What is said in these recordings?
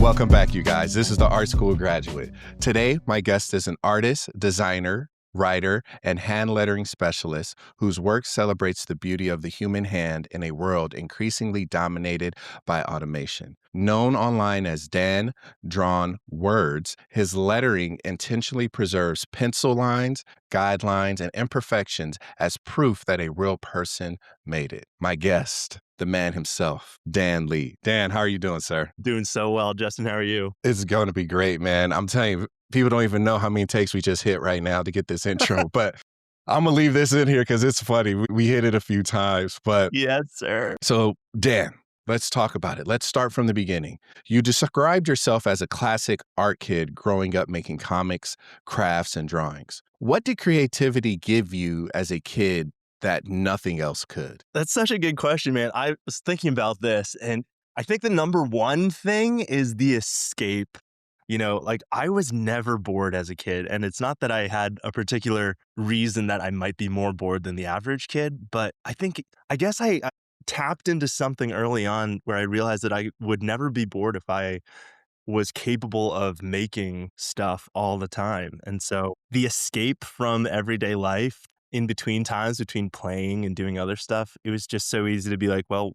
Welcome back, you guys. This is the Art School Graduate. Today, my guest is an artist, designer, writer, and hand lettering specialist whose work celebrates the beauty of the human hand in a world increasingly dominated by automation. Known online as DanDrawnWords, his lettering intentionally preserves pencil lines, guidelines, and imperfections as proof that a real person made it. My guest, the man himself, Dan Lee. Dan, how are you doing, sir? Doing so well. Justin, how are you? It's going to be great, man. I'm telling you, people don't even know how many takes we just hit right now to get this intro, but I'm going to leave this in here because it's funny. We hit it a few times, but Yes, sir. so Dan, let's talk about it. Let's start from the beginning. You described yourself as a classic art kid growing up making comics, crafts, and drawings. What did creativity give you as a kid that nothing else could? That's such a good question, man. I was thinking about this, and I think the number one thing is the escape. Like I was never bored as a kid, and it's not that I had a particular reason that I might be more bored than the average kid, but I guess I tapped into something early on where I realized that I would never be bored if I was capable of making stuff all the time. And so the escape from everyday life in between times between playing and doing other stuff, it was just so easy to be like, well,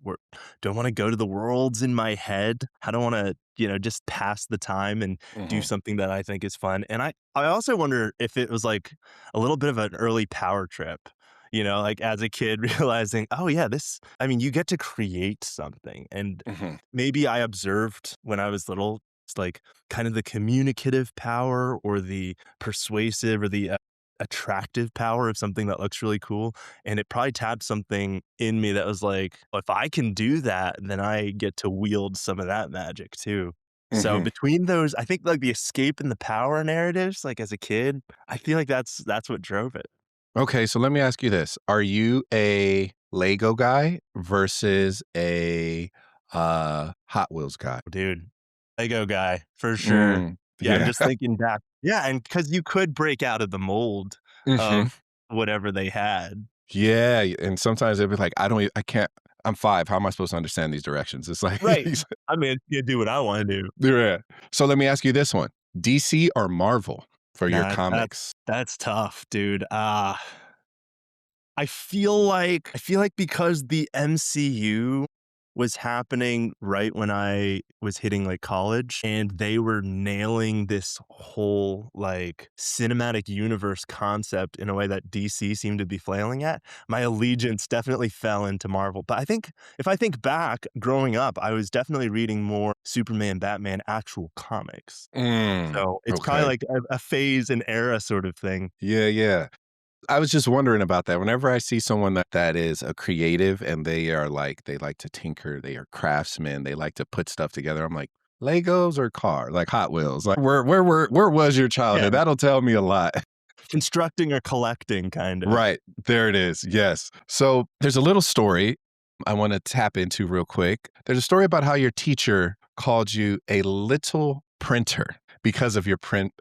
don't want to go to the worlds in my head. I don't want to, just pass the time and do something that I think is fun. And I also wonder if it was like a little bit of an early power trip, like as a kid realizing, oh yeah, you get to create something. And maybe I observed when I was little, it's like kind of the communicative power or the persuasive or the attractive power of something that looks really cool. And it probably tapped something in me that was like, if I can do that, then I get to wield some of that magic too. So between those, I think like the escape and the power narratives, like as a kid, I feel like that's what drove it. Okay, so let me ask you this. Are you a Lego guy versus a Hot Wheels guy? Dude, Lego guy for sure. Yeah, I'm Yeah. just thinking back. Yeah, and because you could break out of the mold of whatever they had. Yeah, and sometimes they'll be like, I can't, I'm 5. How am I supposed to understand these directions? It's like, Right. I mean, you do what I want to do. yeah. So let me ask you this one. DC or Marvel for your Nah, comics? that's tough, dude. I feel like because the MCU was happening right when I was hitting like college, and they were nailing this whole like cinematic universe concept in a way that DC seemed to be flailing at. My allegiance definitely fell into Marvel. But I think if I think back growing up, I was definitely reading more Superman, Batman, actual comics. So it's probably Okay. like a phase and era sort of thing. Yeah. I was just wondering about that. Whenever I see someone that is a creative and they like to tinker, they are craftsmen, they like to put stuff together. I'm like, Legos or car, like Hot Wheels. Like where was your childhood? Yeah. That'll tell me a lot. Constructing or collecting, kind of. Right. There it is. Yes. So there's a little story I want to tap into real quick. There's a story about how your teacher called you a little printer because of your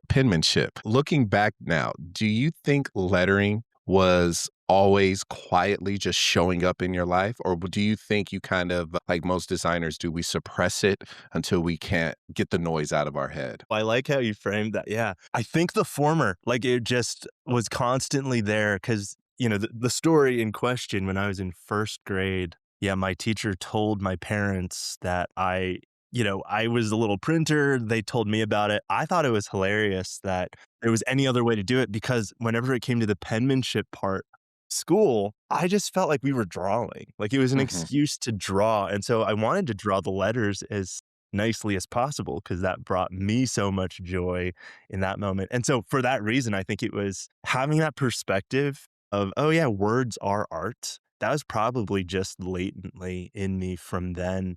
penmanship. Looking back now, do you think lettering was always quietly just showing up in your life? Or do you think you kind of, like most designers do, we suppress it until we can't get the noise out of our head? I like how you framed that. Yeah. I think the former, like it just was constantly there because, the story in question when I was in first grade, yeah, my teacher told my parents that I was a little printer. They told me about it. I thought it was hilarious that there was any other way to do it because whenever it came to the penmanship part, school, I just felt like we were drawing. Like it was an excuse to draw. And so I wanted to draw the letters as nicely as possible because that brought me so much joy in that moment. And so for that reason, I think it was having that perspective of, oh yeah, words are art. That was probably just latently in me from then.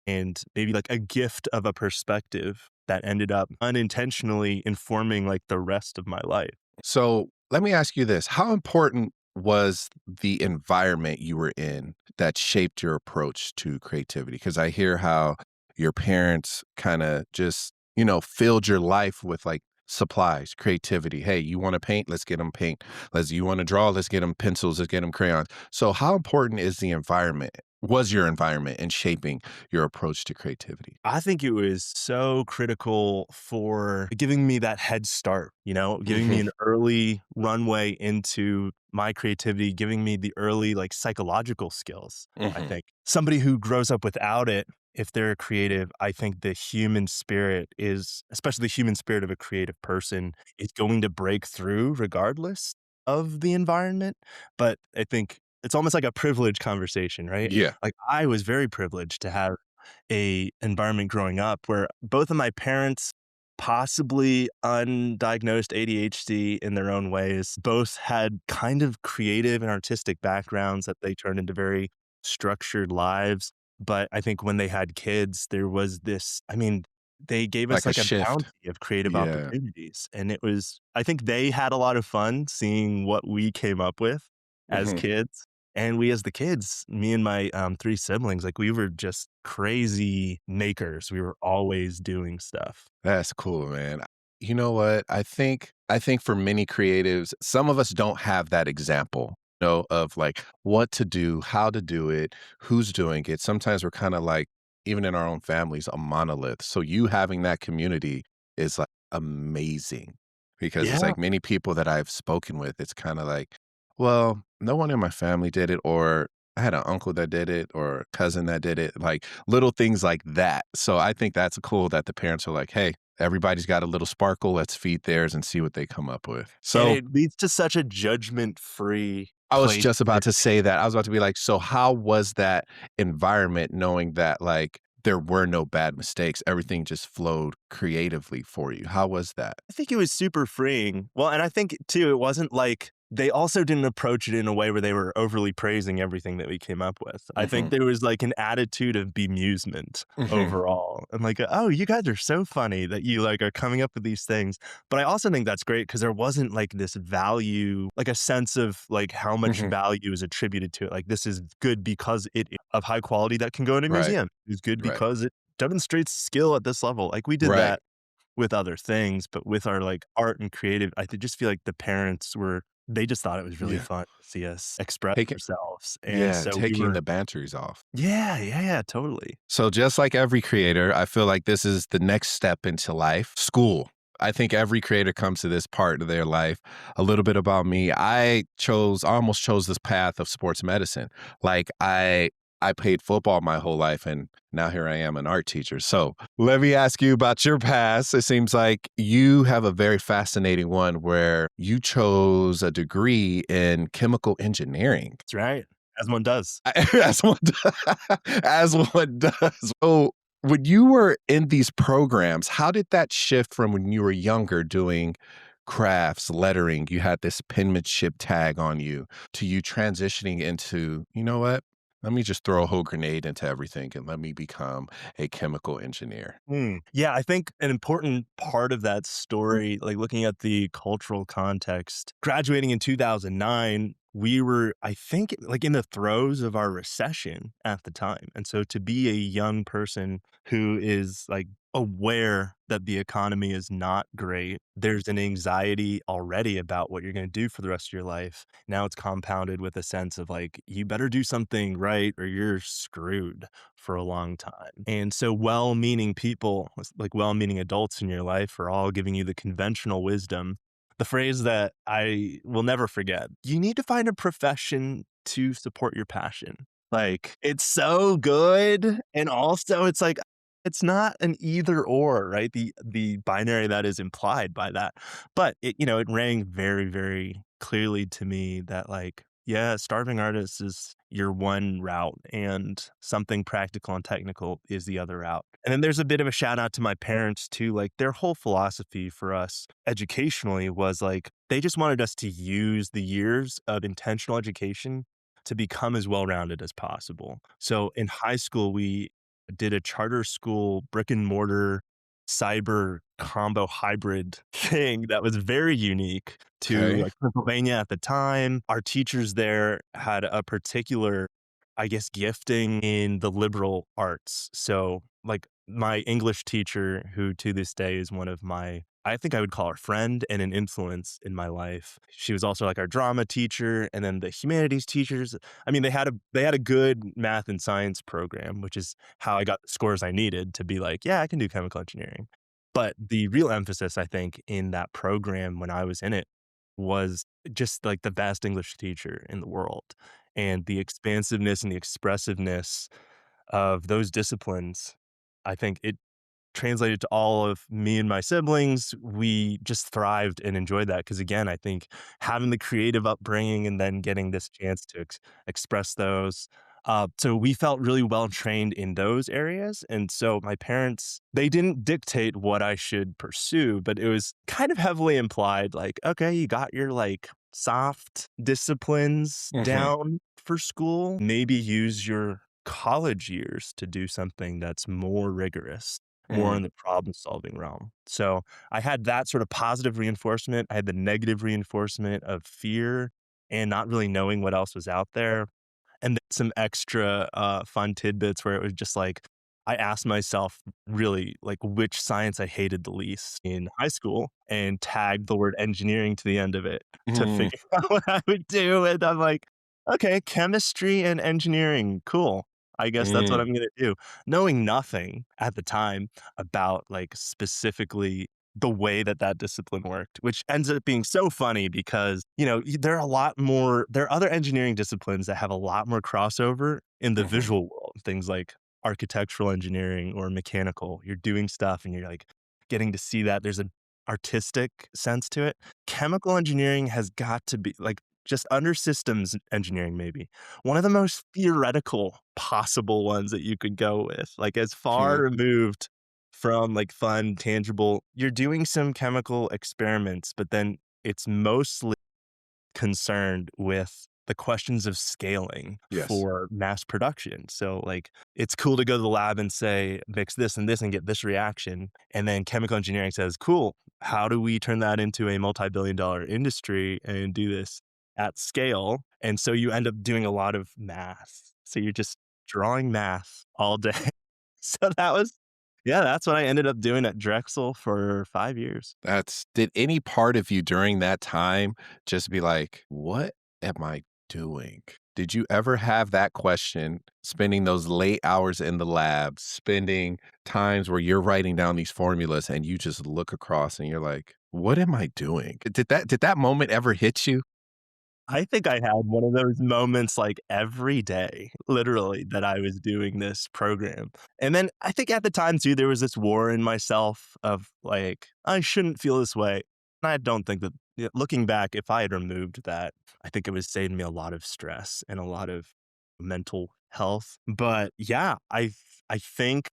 And maybe like a gift of a perspective that ended up unintentionally informing like the rest of my life. So let me ask you this. How important was the environment you were in that shaped your approach to creativity? Because I hear how your parents kind of just, filled your life with like supplies, creativity. Hey, you want to paint? Let's get them paint. You want to draw? Let's get them pencils. Let's get them crayons. So how important is the environment was your environment in shaping your approach to creativity? I think it was so critical for giving me that head start, giving me Mhm, an early runway into my creativity, giving me the early like psychological skills. I mhm. think somebody who grows up without it, if they're creative, I think the human spirit is, especially the human spirit of a creative person, is going to break through regardless of the environment. But I think it's almost like a privilege conversation, right? Yeah. Like I was very privileged to have a environment growing up where both of my parents, possibly undiagnosed ADHD in their own ways, both had kind of creative and artistic backgrounds that they turned into very structured lives. But I think when they had kids, there was this, I mean, they gave us Like a like a shift. bounty of creative Yeah. opportunities. And it was, I think they had a lot of fun seeing what we came up with as Mhm. kids. And we as the kids, me and my, 3 siblings, like, we were just crazy makers. We were always doing stuff. That's cool, man. You know what? I think for many creatives, some of us don't have that example, of like what to do, how to do it, who's doing it. Sometimes we're kind of like, even in our own families, a monolith. So you having that community is like amazing because it's Yeah. like many people that I've spoken with, it's kind of like, well, no one in my family did it, or I had an uncle that did it or a cousin that did it, like little things like that. So I think that's cool that the parents are like, hey, everybody's got a little sparkle. Let's feed theirs and see what they come up with. And So it leads to such a judgment-free I was place just where about to say that. I was about to be like, so how was that environment knowing that like there were no bad mistakes? Everything just flowed creatively for you. How was that? I think it was super freeing. Well, and I think too, it wasn't like they also didn't approach it in a way where they were overly praising everything that we came up with. I think Hmm. there was like an attitude of bemusement Hmm. overall. And like, oh, you guys are so funny that you like are coming up with these things. But I also think that's great because there wasn't like this value, like a sense of like how much Hmm. value is attributed to it. Like this is good because it is of high quality that can go in a Right. museum. It's good Right. because it demonstrates skill at this level. Like we did Right. that with other things, but with our, like, art and creative, just feel like the parents were they just thought it was really Yeah. fun to see us express Taking ourselves, and yeah, so we taking were the batteries off. Yeah, yeah, yeah, totally. So just like every creator, I feel like this is the next step into life, school. I think every creator comes to this part of their life. A little bit about me. I almost chose this path of sports medicine. Like I played football my whole life and now here I am an art teacher. So let me ask you about your past. It seems like you have a very fascinating one where you chose a degree in chemical engineering. That's right, as one does. As one as one does. So, when you were in these programs, how did that shift from when you were younger doing crafts, lettering, you had this penmanship tag on you, to you transitioning into, "You know what? Let me just throw a whole grenade into everything and let me become a chemical engineer." Yeah, I think an important part of that story, like, looking at the cultural context, graduating in 2009, we were, I think, like, in the throes of our recession at the time, and so to be a young person who is, like, aware that the economy is not great, there's an anxiety already about what you're gonna do for the rest of your life. Now it's compounded with a sense of, like, you better do something right or you're screwed for a long time. And so well-meaning people, like well-meaning adults in your life are all giving you the conventional wisdom. The phrase that I will never forget, you need to find a profession to support your passion. Like it's so good. And also it's like it's not an either or, right? The binary that is implied by that. But it rang very, very clearly to me that like, yeah, starving artist is your one route and something practical and technical is the other route. And then there's a bit of a shout out to my parents too. Like their whole philosophy for us educationally was like they just wanted us to use the years of intentional education to become as well-rounded as possible. So in high school, we did a charter school brick and mortar cyber combo hybrid thing that was very unique to Okay. like Pennsylvania at the time. Our teachers there had a particular, I guess, gifting in the liberal arts. So, like my English teacher, who to this day is one of my, I think I would call her friend and an influence in my life. She was also like our drama teacher and then the humanities teachers. I mean, they had a good math and science program, which is how I got the scores I needed to be like, yeah, I can do chemical engineering. But the real emphasis, I think, in that program when I was in it was just like the best English teacher in the world. And the expansiveness and the expressiveness of those disciplines, I think it translated to all of me and my siblings. We just thrived and enjoyed that because, again, I think having the creative upbringing and then getting this chance to express those. So we felt really well trained in those areas. And so my parents, they didn't dictate what I should pursue, but it was kind of heavily implied like, okay, you got your like soft disciplines Mhm. down for school. Maybe use your college years to do something that's more rigorous, more Mm. in the problem solving realm. So I had that sort of positive reinforcement. I had the negative reinforcement of fear and not really knowing what else was out there. And then some extra fun tidbits where it was just like, I asked myself really like which science I hated the least in high school and tagged the word engineering to the end of it to Mm. figure out what I would do. And I'm like, okay, chemistry and engineering, cool. I guess that's what Mm. I'm gonna do. Knowing nothing at the time about like specifically the way that that discipline worked, which ends up being so funny because, there are a lot more there are other engineering disciplines that have a lot more crossover in the Mhm. visual world, things like architectural engineering or mechanical. You're doing stuff and you're like getting to see that there's an artistic sense to it. Chemical engineering has got to be like just under systems engineering, maybe one of the most theoretical possible ones that you could go with, like as far Mm. removed from like fun, tangible. You're doing some chemical experiments, but then it's mostly concerned with the questions of scaling Yes. for mass production. So, like, it's cool to go to the lab and say, mix this and get this reaction. And then chemical engineering says, cool, how do we turn that into a multi billion-dollar industry and do this at scale? And so you end up doing a lot of math. So you're just drawing math all day. So yeah, that's what I ended up doing at Drexel for 5 years. Did any part of you during that time just be like, "What am I doing?" Did you ever have that question, spending those late hours in the lab, spending times where you're writing down these formulas and you just look across and you're like, "What am I doing?" Did that moment ever hit you? I think I had one of those moments like every day, literally, that I was doing this program. And then I think at the time too, there was this war in myself of like, I shouldn't feel this way. And I don't think that looking back, if I had removed that, I think it would save me a lot of stress and a lot of mental health. But yeah, I think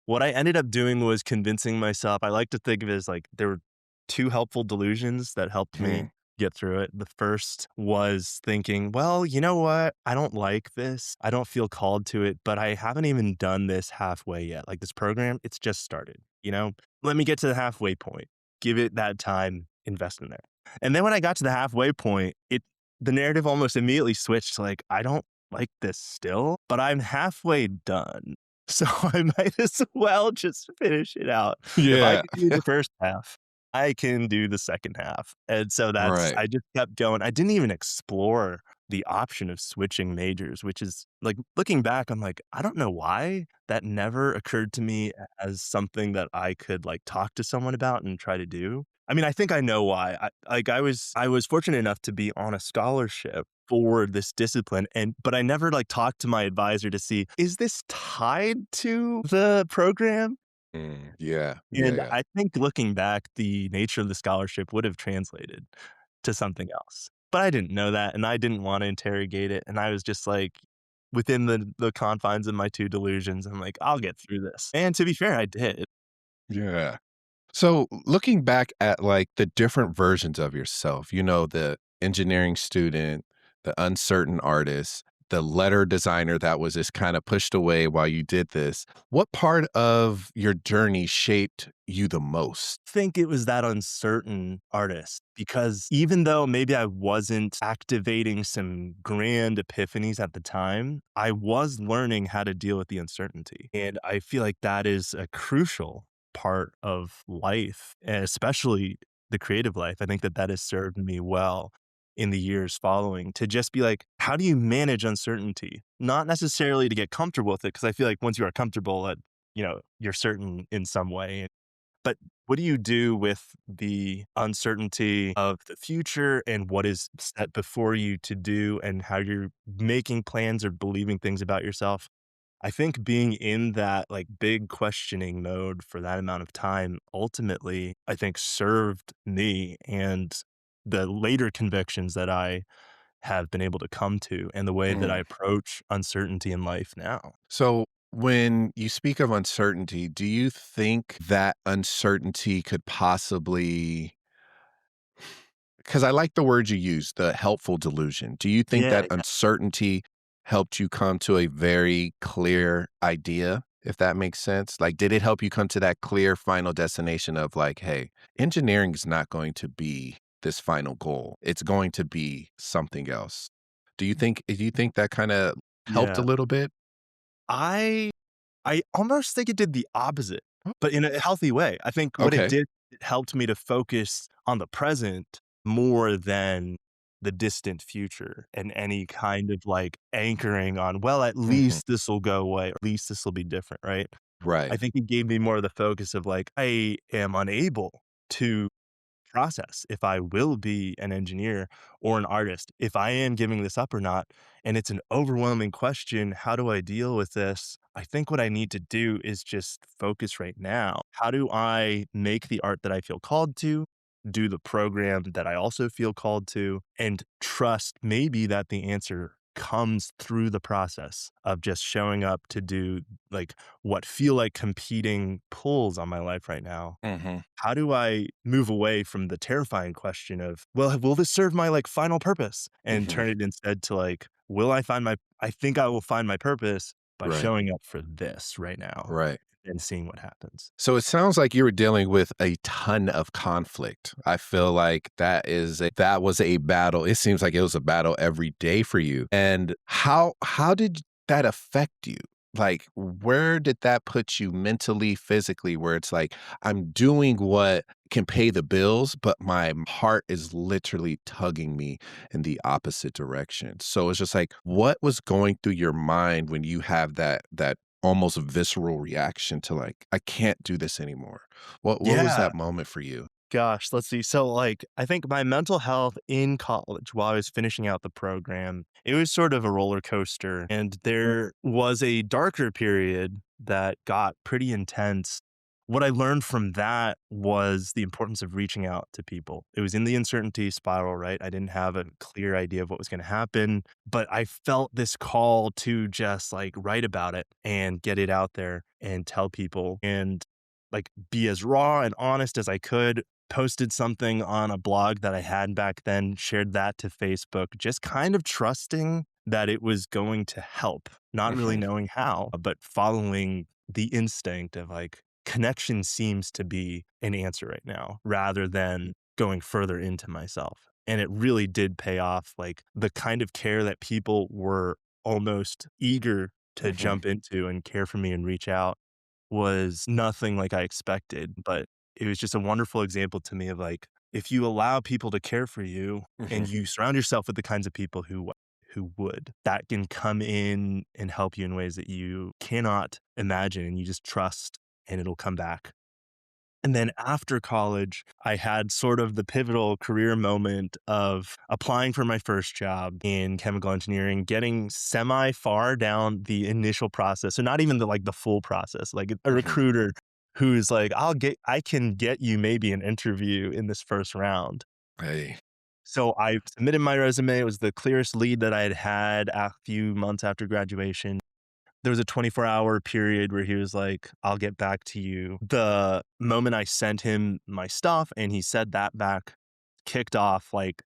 what I ended up doing was convincing myself. I like to think of it as like there were two helpful delusions that helped me Mhm. get through it. The first was thinking, well, you know what? I don't like this. I don't feel called to it, but I haven't even done this halfway yet. Like this program, it's just started, you know? Let me get to the halfway point. Give it that time, invest in there. And then when I got to the halfway point, the narrative almost immediately switched to like, I don't like this still, but I'm halfway done. So I might as well just finish it out. If I Yeah. can do the first half, I can do the second half. And so Right. I just kept going. I didn't even explore the option of switching majors, which is like looking back, I'm like, I don't know why that never occurred to me as something that I could like talk to someone about and try to do. I mean, I think I know why. I was fortunate enough to be on a scholarship for this discipline but I never like talked to my advisor to see, is this tied to the program? Mm. Yeah. Yeah, And yeah. I think looking back, the nature of the scholarship would have translated to something else. But I didn't know that and I didn't want to interrogate it. And I was just like within the confines of my two delusions, I'm like, I'll get through this. And to be fair, I did. Yeah. So, looking back at like the different versions of yourself, the engineering student, the uncertain artist, the letter designer that was just kind of pushed away while you did this, what part of your journey shaped you the most? Think it was that uncertain artist because even though maybe I wasn't activating some grand epiphanies at the time, I was learning how to deal with the uncertainty. And I feel like that is a crucial part of life, and especially the creative life. I think that that has served me well in the years following to just be like, how do you manage uncertainty? Not necessarily to get comfortable with it, because I feel like once you are comfortable, that you're certain in some way. But what do you do with the uncertainty of the future and what is set before you to do and how you're making plans or believing things about yourself? I think being in that like big questioning mode for that amount of time ultimately, I think served me and the later convictions that I have been able to come to and the way that I Mm. approach uncertainty in life now. So, when you speak of uncertainty, do you think that uncertainty could possibly, because I like the word you use, the helpful delusion. Do you think Yeah, that uncertainty helped you come to a very clear idea, if that makes sense? Like, did it help you come to that clear final destination of like, hey, engineering is not going to be this final goal. It's going to be something else. Do you think that kind of helped a yeah. little bit? I I almost think it did the opposite, Oh, but in a healthy way. I think what it okay. did, it helped me to focus on the present more than the distant future and any kind of like anchoring on, well, at Mhm. least this will go away, or at least this will be different, right? Right. I think it gave me more of the focus of like, I am unable to process if I will be an engineer or an artist, if I am giving this up or not. And it's an overwhelming question. How do I deal with this? I think what I need to do is just focus right now. How do I make the art that I feel called to? Do the program that I also feel called to, and trust maybe that the answer comes through the process of just showing up to do like what feel like competing pulls on my life right now. Mhm. How do I move away from the terrifying question of, well, will this serve my like final purpose? And Mhm. turn it instead to like, I think I will find my purpose by Right. showing up for this right now Right. and seeing what happens. So it sounds like you were dealing with a ton of conflict. I feel like that was a battle. It seems like it was a battle every day for you. And how did that affect you? Like, where did that put you mentally, physically, where it's like, I'm doing what can pay the bills, but my heart is literally tugging me in the opposite direction. So it's just like, what was going through your mind when you have that almost visceral reaction to like, I can't do this anymore? What was Yeah. that moment for you? Gosh, let's see. So, like, I think my mental health in college while I was finishing out the program, it was sort of a roller coaster. And there was a darker period that got pretty intense. What I learned from that was the importance of reaching out to people. It was in the uncertainty spiral, right? I didn't have a clear idea of what was going to happen, but I felt this call to just like write about it and get it out there and tell people and like be as raw and honest as I could. Posted something on a blog that I had back then, shared that to Facebook, just kind of trusting that it was going to help, not really Mhm. knowing how, but following the instinct of like, connection seems to be an answer right now rather than going further into myself. And it really did pay off. Like the kind of care that people were almost eager to Mhm. jump into and care for me and reach out was nothing like I expected, but it was just a wonderful example to me of like, if you allow people to care for you and Mhm. you surround yourself with the kinds of people who would, that can come in and help you in ways that you cannot imagine and you just trust and it'll come back. And then after college, I had sort of the pivotal career moment of applying for my first job in chemical engineering, getting semi far down the initial process. So not even the like the full process, like a Mhm. recruiter who's like, I can get you maybe an interview in this first round. Hey. So I submitted my resume. It was the clearest lead that I had had a few months after graduation. There was a 24-hour period where he was like, "I'll get back to you." The moment I sent him my stuff and he said that back, kicked off like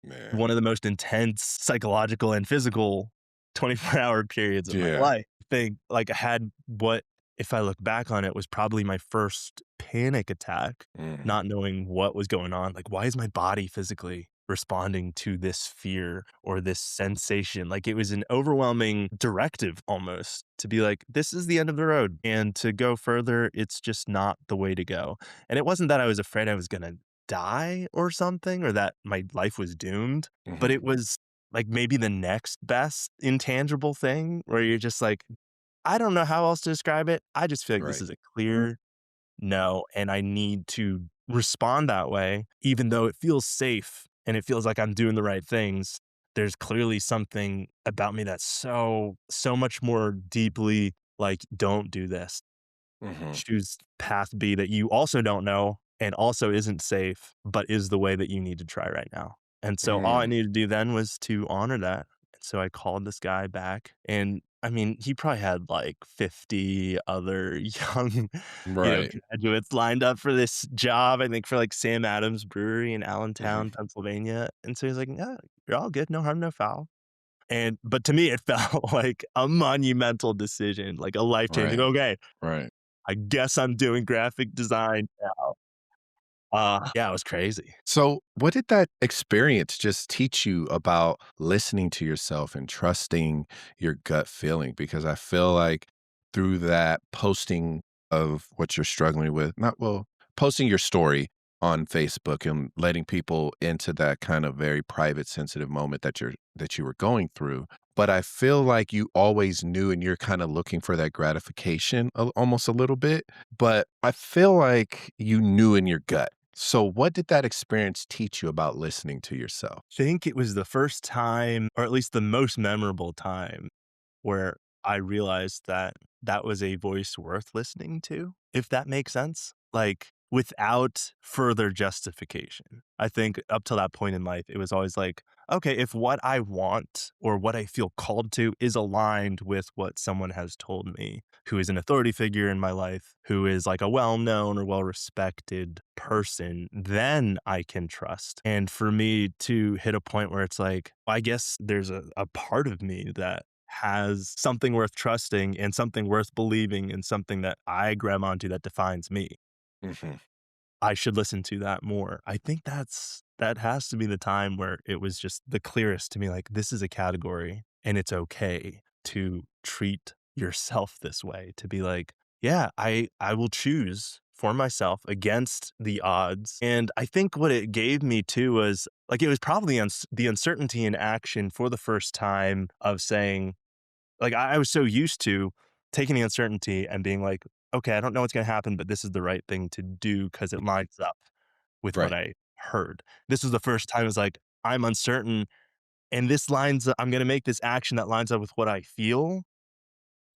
Man. one of the most intense psychological and physical 24-hour periods of my Yeah. life. Think like I had what, if I look back on it, was probably my first panic attack, Mhm. not knowing what was going on. Like, why is my body physically responding to this fear or this sensation. Like it was an overwhelming directive almost to be like, this is the end of the road. And to go further, it's just not the way to go. And it wasn't that I was afraid I was going to die or something or that my life was doomed, but Mhm. it was like maybe the next best intangible thing where you're just like, I don't know how else to describe it. I just feel like this Right. is a clear no, and I need to respond that way, even though it feels safe and it feels like I'm doing the right things. There's clearly something about me that's so much more deeply like, don't do this. Mhm. Choose path B that you also don't know and also isn't safe, but is the way that you need to try right now. And so all I Mm. needed to do then was to honor that. And so I called this guy back and I mean, he probably had like 50 other young, Right. graduates lined up for this job, I think for like Sam Adams Brewery in Mhm. Allentown, Pennsylvania. And so he's like, yeah, you're all good. No harm, no foul. But to me, it felt like a monumental decision, like a life changing, Right. okay, Right. I guess I'm doing graphic design now. Yeah, it was crazy. So, what did that experience just teach you about listening to yourself and trusting your gut feeling? Because I feel like through that posting of what you're struggling with, not well, posting your story on Facebook and letting people into that kind of very private, sensitive moment that you were going through. But I feel like you always knew and you're kind of looking for that gratification almost a little bit. But I feel like you knew in your gut. So, what did that experience teach you about listening to yourself? Think it was the first time, or at least the most memorable time, where I realized that that was a voice worth listening to, if that makes sense. Like, without further justification. I think up till that point in life, it was always like, okay, if what I want or what I feel called to is aligned with what someone has told me, who is an authority figure in my life, who is like a well known or well respected person, then I can trust. And for me to hit a point where it's like, I guess there's a part of me that has something worth trusting and something worth believing and something that I grab onto that defines me. Mhm. I should listen to that more. I think that has to be the time where it was just the clearest to me, like, this is a category and it's okay to treat yourself this way, to be like, yeah, I will choose for myself against the odds. And I think what it gave me too was like, it was probably the uncertainty in action for the first time of saying, like, I was so used to taking the uncertainty and being like, "Okay, I don't know what's gonna happen, but this is the right thing to do because it lines up with what Right. I heard." This was the first time it's like, I'm uncertain, and this lines up I'm gonna make this action that lines up with what I feel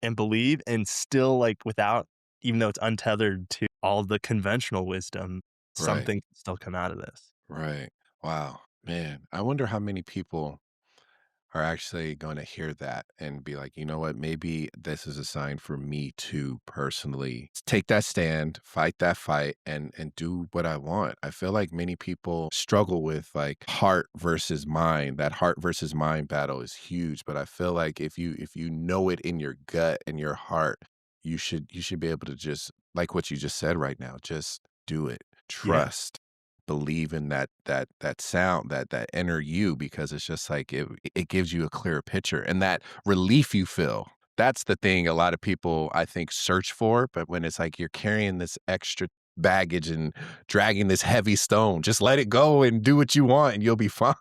and believe, and still, like, without even though it's untethered to all the conventional wisdom, Right. something can still come out of this. Right. Wow. Man, I wonder how many people are actually going to hear that and be like, you know what, maybe this is a sign for me to personally take that stand, fight that fight, and do what I want. I feel like many people struggle with like heart versus mind. That heart versus mind battle is huge, but I feel like if you know it in your gut and your heart, you should be able to just like what you just said right now, just do it. Yeah, Trust, believe in that sound, that inner you, because it's just like it gives you a clearer picture and that relief you feel. That's the thing a lot of people I think search for, but when it's like you're carrying this extra baggage and dragging this heavy stone, just let it go and do what you want and you'll be fine.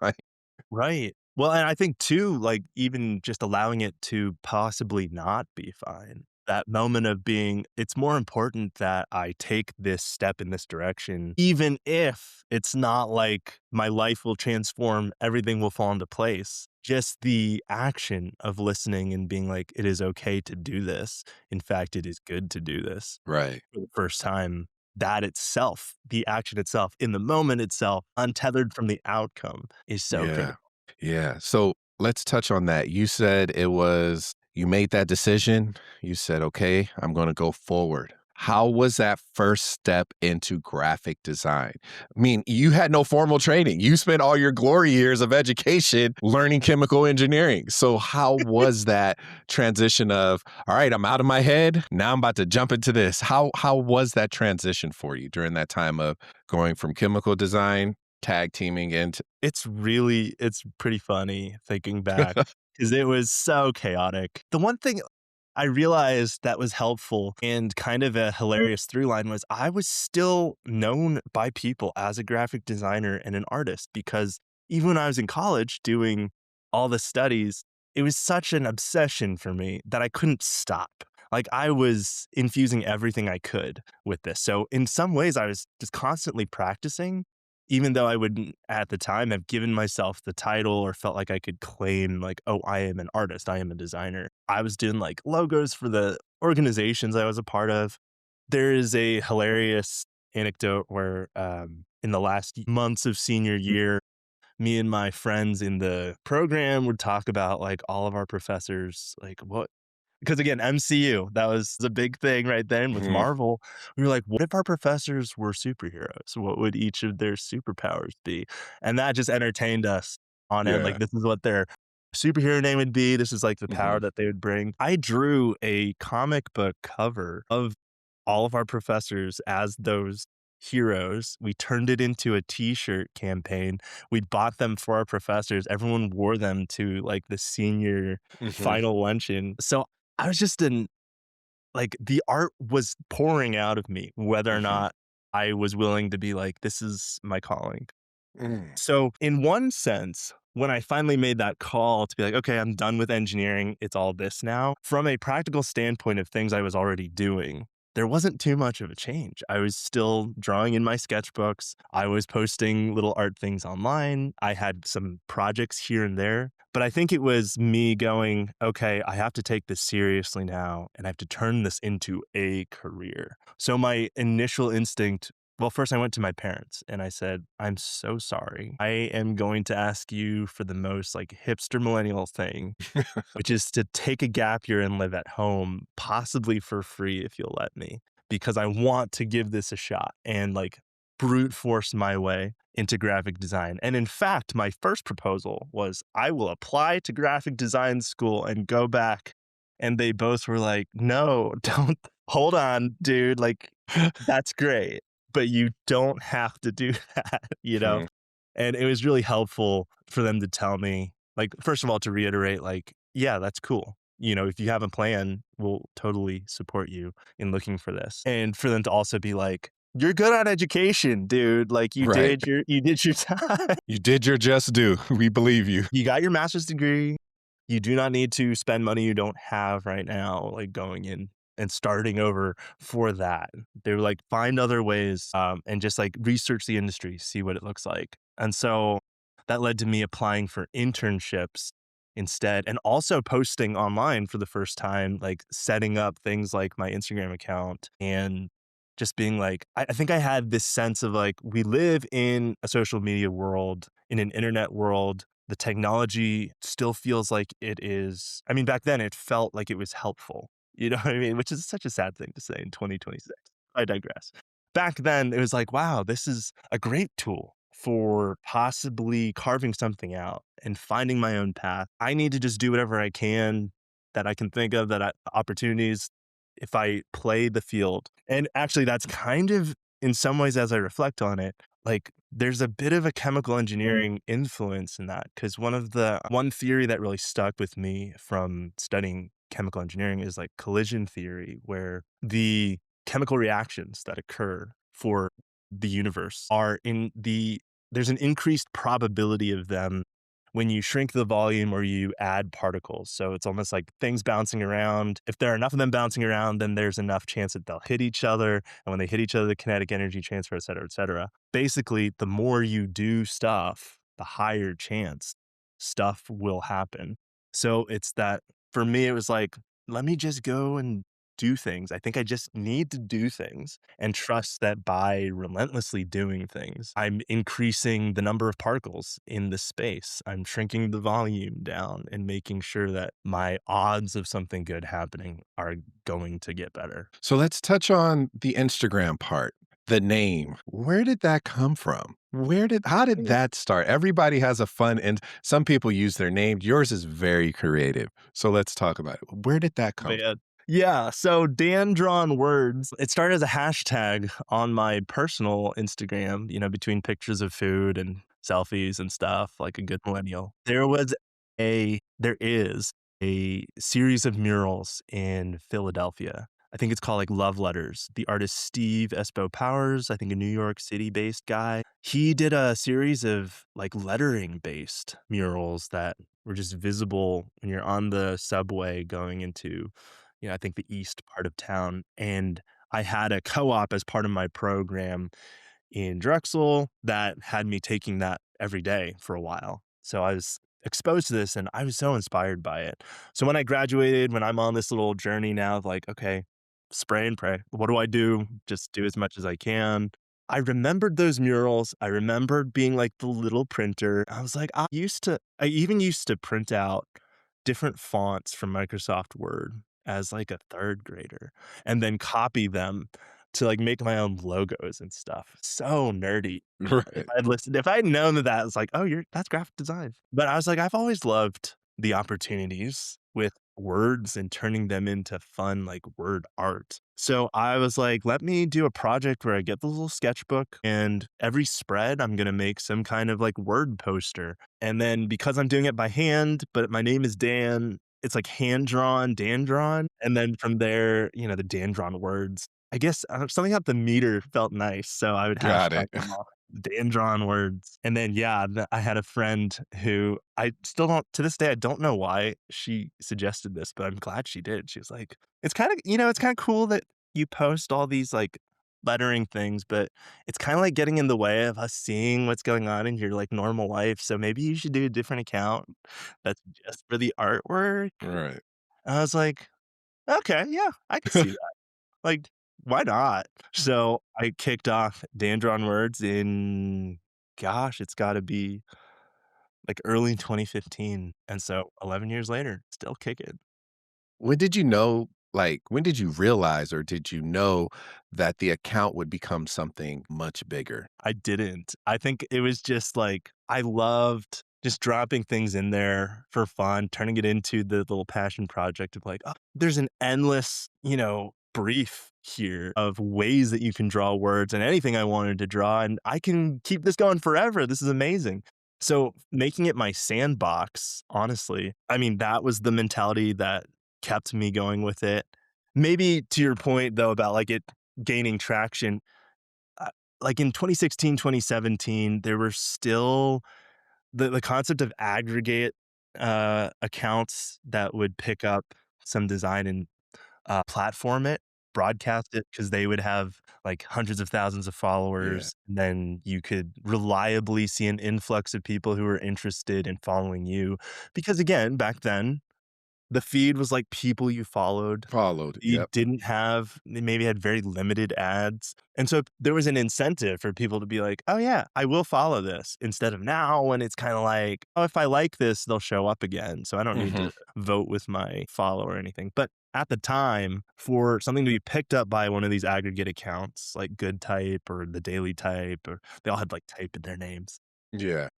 right. Well, and I think too, like, even just allowing it to possibly not be fine. That moment of being, it's more important that I take this step in this direction, even if it's not like my life will transform, everything will fall into place. Just the action of listening and being like, it is okay to do this. In fact, it is good to do this Right. for the first time. That itself, the action itself, in the moment itself, untethered from the outcome, is so Yeah. critical. Yeah. So let's touch on that. You said you made that decision. You said, okay, I'm going to go forward. How was that first step into graphic design? I mean, you had no formal training. You spent all your glory years of education learning chemical engineering. So, how was that transition of, all right, I'm out of my head. Now I'm about to jump into this. How was that transition for you during that time of going from chemical design tag teaming into. It's pretty funny thinking back because it was so chaotic. The one thing I realized that was helpful and kind of a hilarious through line was I was still known by people as a graphic designer and an artist because even when I was in college doing all the studies, it was such an obsession for me that I couldn't stop. Like I was infusing everything I could with this. So in some ways, I was just constantly practicing, even though I wouldn't at the time have given myself the title or felt like I could claim like, oh, I am an artist, I am a designer. I was doing like logos for the organizations I was a part of. There is a hilarious anecdote where in the last months of senior year, me and my friends in the program would talk about like all of our professors, like what, because again, MCU, that was the big thing right then with Mhm. Marvel. We were like, what if our professors were superheroes? What would each of their superpowers be? And that just entertained us on end. Yeah. Like, this is what their superhero name would be. This is like the power Mhm. that they would bring. I drew a comic book cover of all of our professors as those heroes. We turned it into a t-shirt campaign. We bought them for our professors. Everyone wore them to like the senior Mhm. final luncheon. So I was just in like the art was pouring out of me, whether or Mhm. not I was willing to be like, this is my calling. Mm. So, in one sense, when I finally made that call to be like, okay, I'm done with engineering, it's all this now, from a practical standpoint of things I was already doing, there wasn't too much of a change. I was still drawing in my sketchbooks. I was posting little art things online. I had some projects here and there. But I think it was me going, okay, I have to take this seriously now and I have to turn this into a career. So, my initial instinct, well, first I went to my parents and I said, I'm so sorry. I am going to ask you for the most like hipster millennial thing, which is to take a gap year and live at home, possibly for free if you'll let me, because I want to give this a shot and like brute force my way into graphic design. And in fact, my first proposal was I will apply to graphic design school and go back. And they both were like, no, don't hold on, dude. Like, that's great, but you don't have to do that, you know? Mhm. And it was really helpful for them to tell me, like, first of all, to reiterate, like, yeah, that's cool. You know, if you have a plan, we'll totally support you in looking for this. And for them to also be like, you're good on education, dude. Like Right. you did your time. You did your just due. We believe you. You got your master's degree. You do not need to spend money you don't have right now, like going in and starting over for that. They were like, find other ways and just like research the industry, see what it looks like. And so that led to me applying for internships instead and also posting online for the first time, like setting up things like my Instagram account and just being like, I think I had this sense of like, we live in a social media world, in an internet world. The technology still feels like it is. I mean, back then it felt like it was helpful. You know what I mean? Which is such a sad thing to say in 2026. I digress. Back then, it was like, wow, this is a great tool for possibly carving something out and finding my own path. I need to just do whatever I can that I can think of opportunities if I play the field. And actually, that's kind of in some ways, as I reflect on it, like there's a bit of a chemical engineering influence in that because one theory that really stuck with me from studying chemical engineering is like collision theory, where the chemical reactions that occur for the universe are there's an increased probability of them when you shrink the volume or you add particles. So it's almost like things bouncing around. If there are enough of them bouncing around, then there's enough chance that they'll hit each other. And when they hit each other, the kinetic energy transfer, et cetera, et cetera. Basically, the more you do stuff, the higher chance stuff will happen. So it's that for me, it was like, let me just go and do things. I think I just need to do things and trust that by relentlessly doing things, I'm increasing the number of particles in the space. I'm shrinking the volume down and making sure that my odds of something good happening are going to get better. So let's touch on the Instagram part. The name. Where did that come from? How did that start? Everybody has a fun, and some people use their name. Yours is very creative. So let's talk about it. Where did that come from? Man. Yeah, so DanDrawnWords, it started as a hashtag on my personal Instagram, between pictures of food and selfies and stuff, like a good millennial. There is a series of murals in Philadelphia. I think it's called like Love Letters. The artist Steve Espo Powers, I think a New York City based guy, he did a series of like lettering based murals that were just visible when you're on the subway going into, I think the east part of town. And I had a co-op as part of my program in Drexel that had me taking that every day for a while. So I was exposed to this and I was so inspired by it. So when I graduated, when I'm on this little journey now of like, okay, spray and pray. What do I do? Just do as much as I can. I remembered those murals. I remembered being like the little printer. I was like, I even used to print out different fonts from Microsoft Word as like a third grader and then copy them to like make my own logos and stuff. So nerdy. Right. If I had known that was like, oh, that's graphic design. But I was like, I've always loved the opportunities with words and turning them into fun, like word art. So I was like, let me do a project where I get the little sketchbook and every spread, I'm going to make some kind of like word poster. And then because I'm doing it by hand, but my name is Dan, it's like hand drawn, Dan drawn. And then from there, the Dan drawn words. I guess something about the meter felt nice. So I would Got hashtag it. them all. DanDrawnWords. And then, yeah, I had a friend who I still don't, to this day, I don't know why she suggested this, but I'm glad she did. She was like, it's kind of cool that you post all these like lettering things, but it's kind of like getting in the way of us seeing what's going on in your like normal life. So maybe you should do a different account that's just for the artwork. Right. And I was like, okay, yeah, I can see that. Like, why not? So I kicked off DanDrawnWords in, gosh, it's got to be like early 2015. And so 11 years later, still kicking. When did you know, like, when did you realize or did you know that the account would become something much bigger? I didn't. I think it was just like, I loved just dropping things in there for fun, turning it into the little passion project of like, oh, there's an endless, brief here of ways that you can draw words and anything I wanted to draw. And I can keep this going forever. This is amazing. So making it my sandbox, honestly, I mean, that was the mentality that kept me going with it. Maybe to your point though, about like it gaining traction, uh, like in 2016, 2017, there were still the concept of aggregate accounts that would pick up some design and platform it, broadcast it, because they would have like hundreds of thousands of Yeah. followers. And then you could reliably see an influx of people who are interested in following you. Because again, back then, the feed was like people you followed. Followed. You Yep. didn't have they maybe had very limited ads, and so there was an incentive for people to be like, "Oh, yeah, I will follow this," instead of now when it's kinda like, "Oh, if I like this, they'll show up again, so I don't need Mhm. to vote with my follow or anything." But at the time, for something to be picked up by one of these aggregate accounts, like Good Type or The Daily Type, or they all had, like, type in their names. Yeah.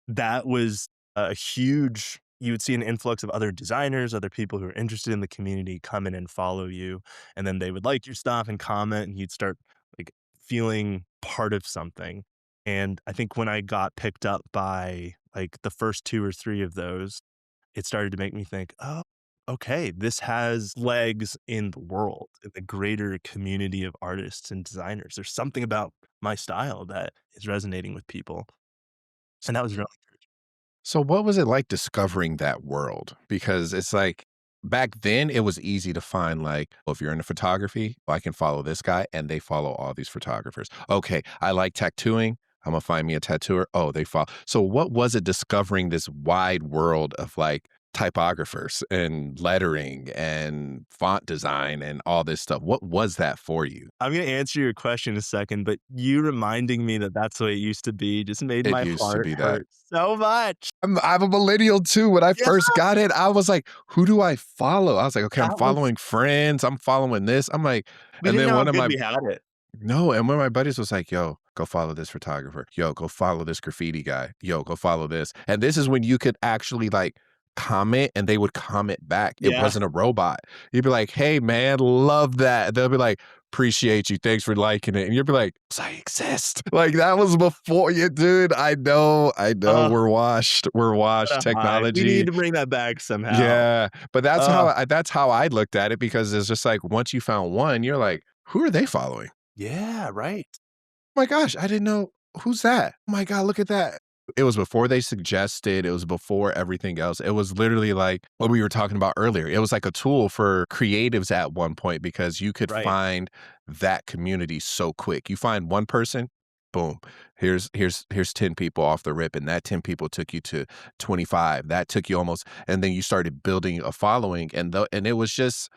That was a huge you would see an influx of other designers, other people who are interested in the community come in and follow you, and then they would like your stuff and comment, and you'd start, like, feeling part of something, and I think when I got picked up by, like, the first 2 or 3 of those, it started to make me think, "Oh, okay, this has legs in the world, in the greater community of artists and designers. There's something about my style that is resonating with people." And that was really So what was it like discovering that world? Because it's like back then it was easy to find like, well, if you're into photography, I can follow this guy and they follow all these photographers. Okay, I like tattooing. I'm gonna find me a tattooer. Oh, they follow. So what was it discovering this wide world of like typographers and lettering and font design and all this stuff? What was that for you? I'm gonna answer your question in a second, but you reminding me that that's the way it used to be just made It my used to heart be that. hurt so much. I'm a millennial too. When I Yeah, first got it, I was like, "Who do I follow?" I was like, "Okay, I'm that was following friends. I'm following this." I'm like, we and didn't then know how one of good my we had it. no, and one of my buddies was like, "Yo, go follow this photographer. Yo, go follow this graffiti guy. Yo, go follow this." And this is when you could actually like comment and they would comment back. It Yeah. wasn't a robot. You'd be like, "Hey, man, love that." They'll be like, "Appreciate you. Thanks for liking it." And you'd be like, "I exist." Like that was before you, dude. I know. Uh, We're washed. We're what washed. a high. We need Technology. to bring that back somehow. Yeah, but Uh, that's how I looked at it because it's just like once you found one, you're like, "Who are they following? yeah, right. My gosh, I didn't know who's that? Oh my god, look at that." It was before they suggested, it was before everything else. It was literally like what we were talking about earlier. It was like a tool for creatives at one point because you could Right. find that community so quick. You find one person, boom, here's 10 people off the rip, and that 10 people took you to 25. That took you almost, and then you started building a following, and it was just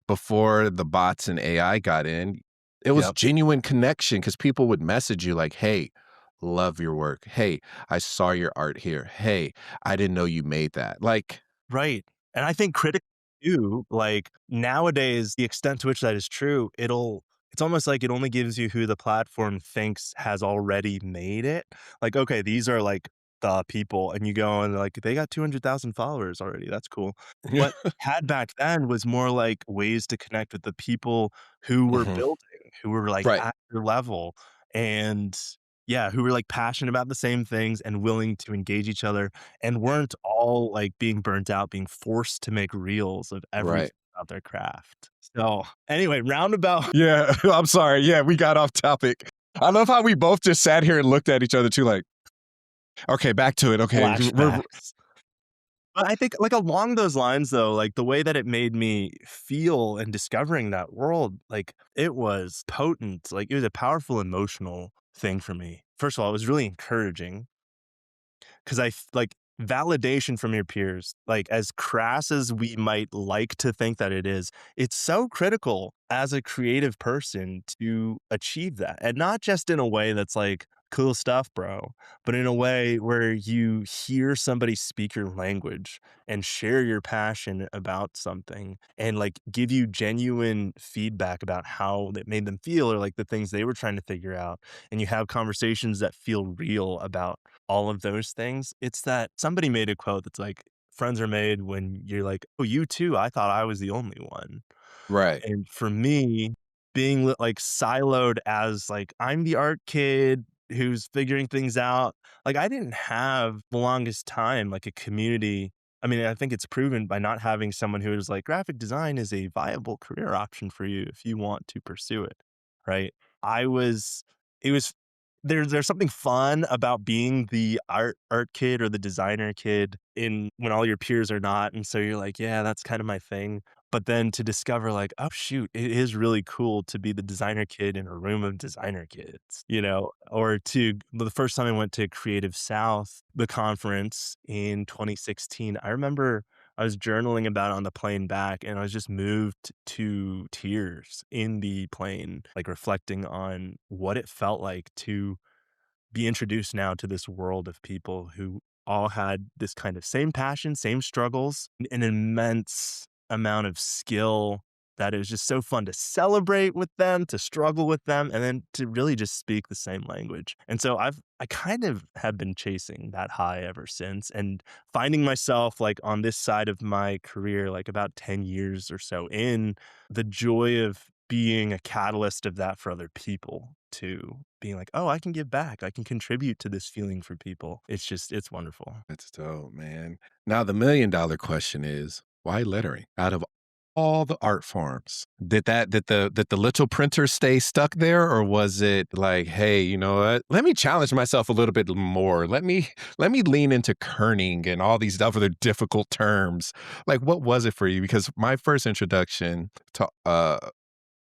before the bots and AI got in, it was Yep. genuine connection because people would message you like, "Hey, love your work. Hey, I saw your art here. Hey, I didn't know you made that." Like, Right. And I think critically too, like nowadays, the extent to which that is true, it's almost like it only gives you who the platform thinks has already made it. Like, okay, these are like the people, and you go and like they got 200,000 followers already. That's cool. What had back then was more like ways to connect with the people who were mhm, building, who were like right. at your level. And yeah, who were like passionate about the same things and willing to engage each other and weren't all like being burnt out, being forced to make reels of Right. everything about their craft. So anyway, roundabout Yeah, I'm sorry. Yeah, we got off topic. I love how we both just sat here and looked at each other too, like, "Okay, back to it. Okay, we're flashbacks. But I think like along those lines though, like the way that it made me feel in discovering that world, like it was potent. Like it was a powerful emotional thing for me. First of all, it was really encouraging. 'Cause like, validation from your peers, like, as crass as we might like to think that it is, it's so critical as a creative person to achieve that, and not just in a way that's like, "Cool stuff, bro," but in a way where you hear somebody speak your language and share your passion about something and, like, give you genuine feedback about how that made them feel or, like, the things they were trying to figure out, and you have conversations that feel real about all of those things. It's that somebody made a quote that's like, friends are made when you're like, "Oh, you too? I thought I was the only one." right." And for me, being like siloed as like I'm the art kid who's figuring things out, like I didn't have the longest time like a community. I mean, I think it's proven by not having someone who is like graphic design is a viable career option for you if you want to pursue it, right? I was it was there's something fun about being the art kid or the designer kid in when all your peers are not, and so you're like, "Yeah, that's kind of my thing." But then to discover like, "Oh, shoot, it is really cool to be the designer kid in a room of designer kids," you know? Or to the first time I went to Creative South, the conference in 2016, I remember I was journaling about it on the plane back, and I was just moved to tears in the plane, like, reflecting on what it felt like to be introduced now to this world of people who all had this kind of same passion, same struggles, an immense amount of skill that it was just so fun to celebrate with them, to struggle with them, and then to really just speak the same language. And so I kind of have been chasing that high ever since and finding myself like on this side of my career, like about 10 years or so in, the joy of being a catalyst of that for other people too. Being like, "Oh, I can give back. I can contribute to this feeling for people." It's wonderful. That's dope, man. Now the $1,000,000 question is, why lettering? Out of all the art forms, did the little printer stay stuck there, or was it like, "Hey, you know what? Let me challenge myself a little bit more. Let me lean into kerning and all these other difficult terms." Like, what was it for you? Because my first introduction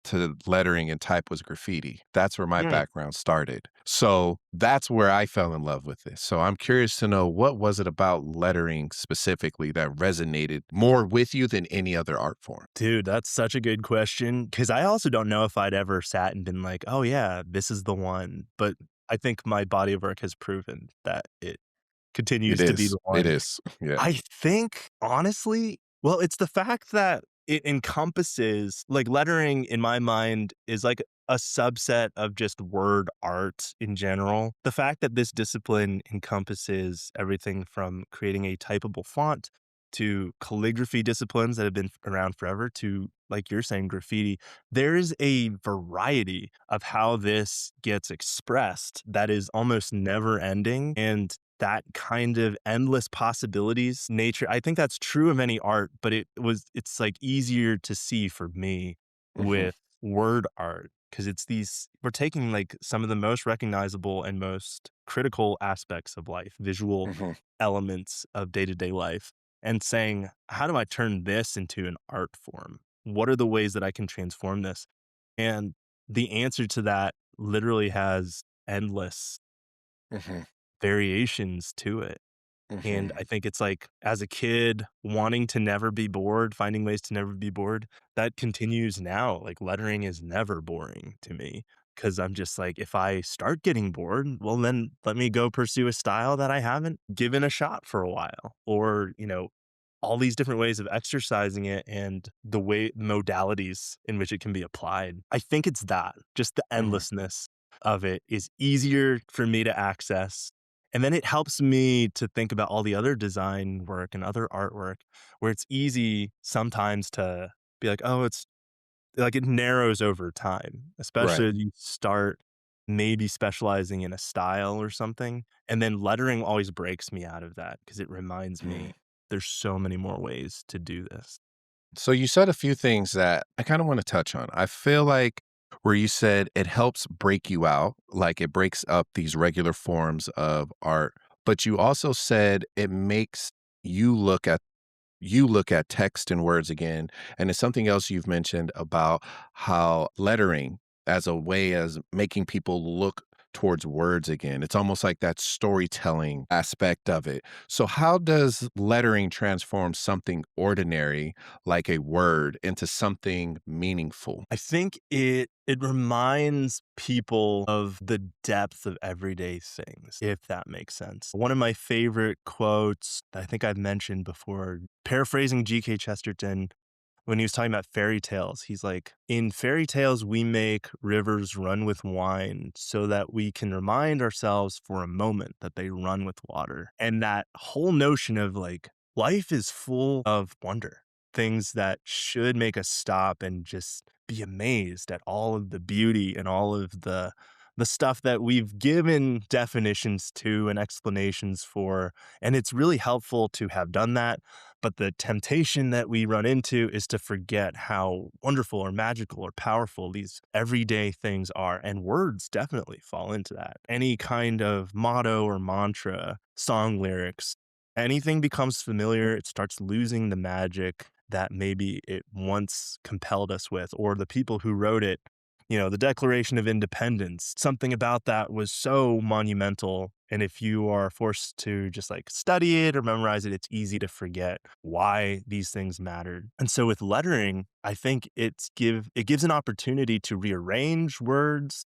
to lettering and type was graffiti. That's where my Mm. background started. So that's where I fell in love with this. So I'm curious to know, what was it about lettering specifically that resonated more with you than any other art form? Dude, that's such a good question because I also don't know if I'd ever sat and been like, "Oh, yeah, this is the one." But I think my body of work has proven that it It continues to be is. the It one. is. Yeah. I think, honestly, well, it's the fact that it encompasses like, lettering in my mind is like a subset of just word art in general. The fact that this discipline encompasses everything from creating a typable font to calligraphy disciplines that have been around forever to, like you're saying, graffiti, there is a variety of how this gets expressed that is almost never ending. And that kind of endless possibilities nature, I think that's true of any art, but it's like easier to see for me Mhm, with word art because we're taking like some of the most recognizable and most critical aspects of life, visual mhm, elements of day-to-day life, and saying, how do I turn this into an art form? What are the ways that I can transform this? And the answer to that literally has endless mhm, variations to it. And mhm. I think it's like, as a kid, wanting to never be bored, finding ways to never be bored, that continues now. Like, lettering is never boring to me because 'cause I'm just like, if I start getting bored, well, then let me go pursue a style that I haven't given a shot for a while, or, all these different ways of exercising it and the way modalities in which it can be applied. I think it's that, just the Mhm. endlessness of it is easier for me to access, and then it helps me to think about all the other design work and other artwork where it's easy sometimes to be like, "Oh, it's" like, it narrows over time, especially Right. as you start maybe specializing in a style or something, and then lettering always breaks me out of that because it reminds Mm. me there's so many more ways to do this. So you said a few things that I kind of want to touch on. I feel like where you said it helps break you out, like it breaks up these regular forms of art, but you also said it makes you look at text and words again. And it's something else you've mentioned about how lettering as a way as making people look towards words again. It's almost like that storytelling aspect of it. So how does lettering transform something ordinary like a word into something meaningful? I think it reminds people of the depth of everyday things, if that makes sense. One of my favorite quotes that I think I've mentioned before, paraphrasing G.K. Chesterton, when he was talking about fairy tales, he's like, in fairy tales, we make rivers run with wine so that we can remind ourselves for a moment that they run with water. And that whole notion of like, life is full of wonder, things that should make us stop and just be amazed at all of the beauty and all of the stuff that we've given definitions to and explanations for. And it's really helpful to have done that, but the temptation that we run into is to forget how wonderful or magical or powerful these everyday things are. And words definitely fall into that. Any kind of motto or mantra, song lyrics, anything becomes familiar, it starts losing the magic that maybe it once compelled us with, or the people who wrote it. The Declaration of Independence, something about that was so monumental. And if you are forced to just like study it or memorize it, it's easy to forget why these things mattered. And so with lettering, I think it gives an opportunity to rearrange words,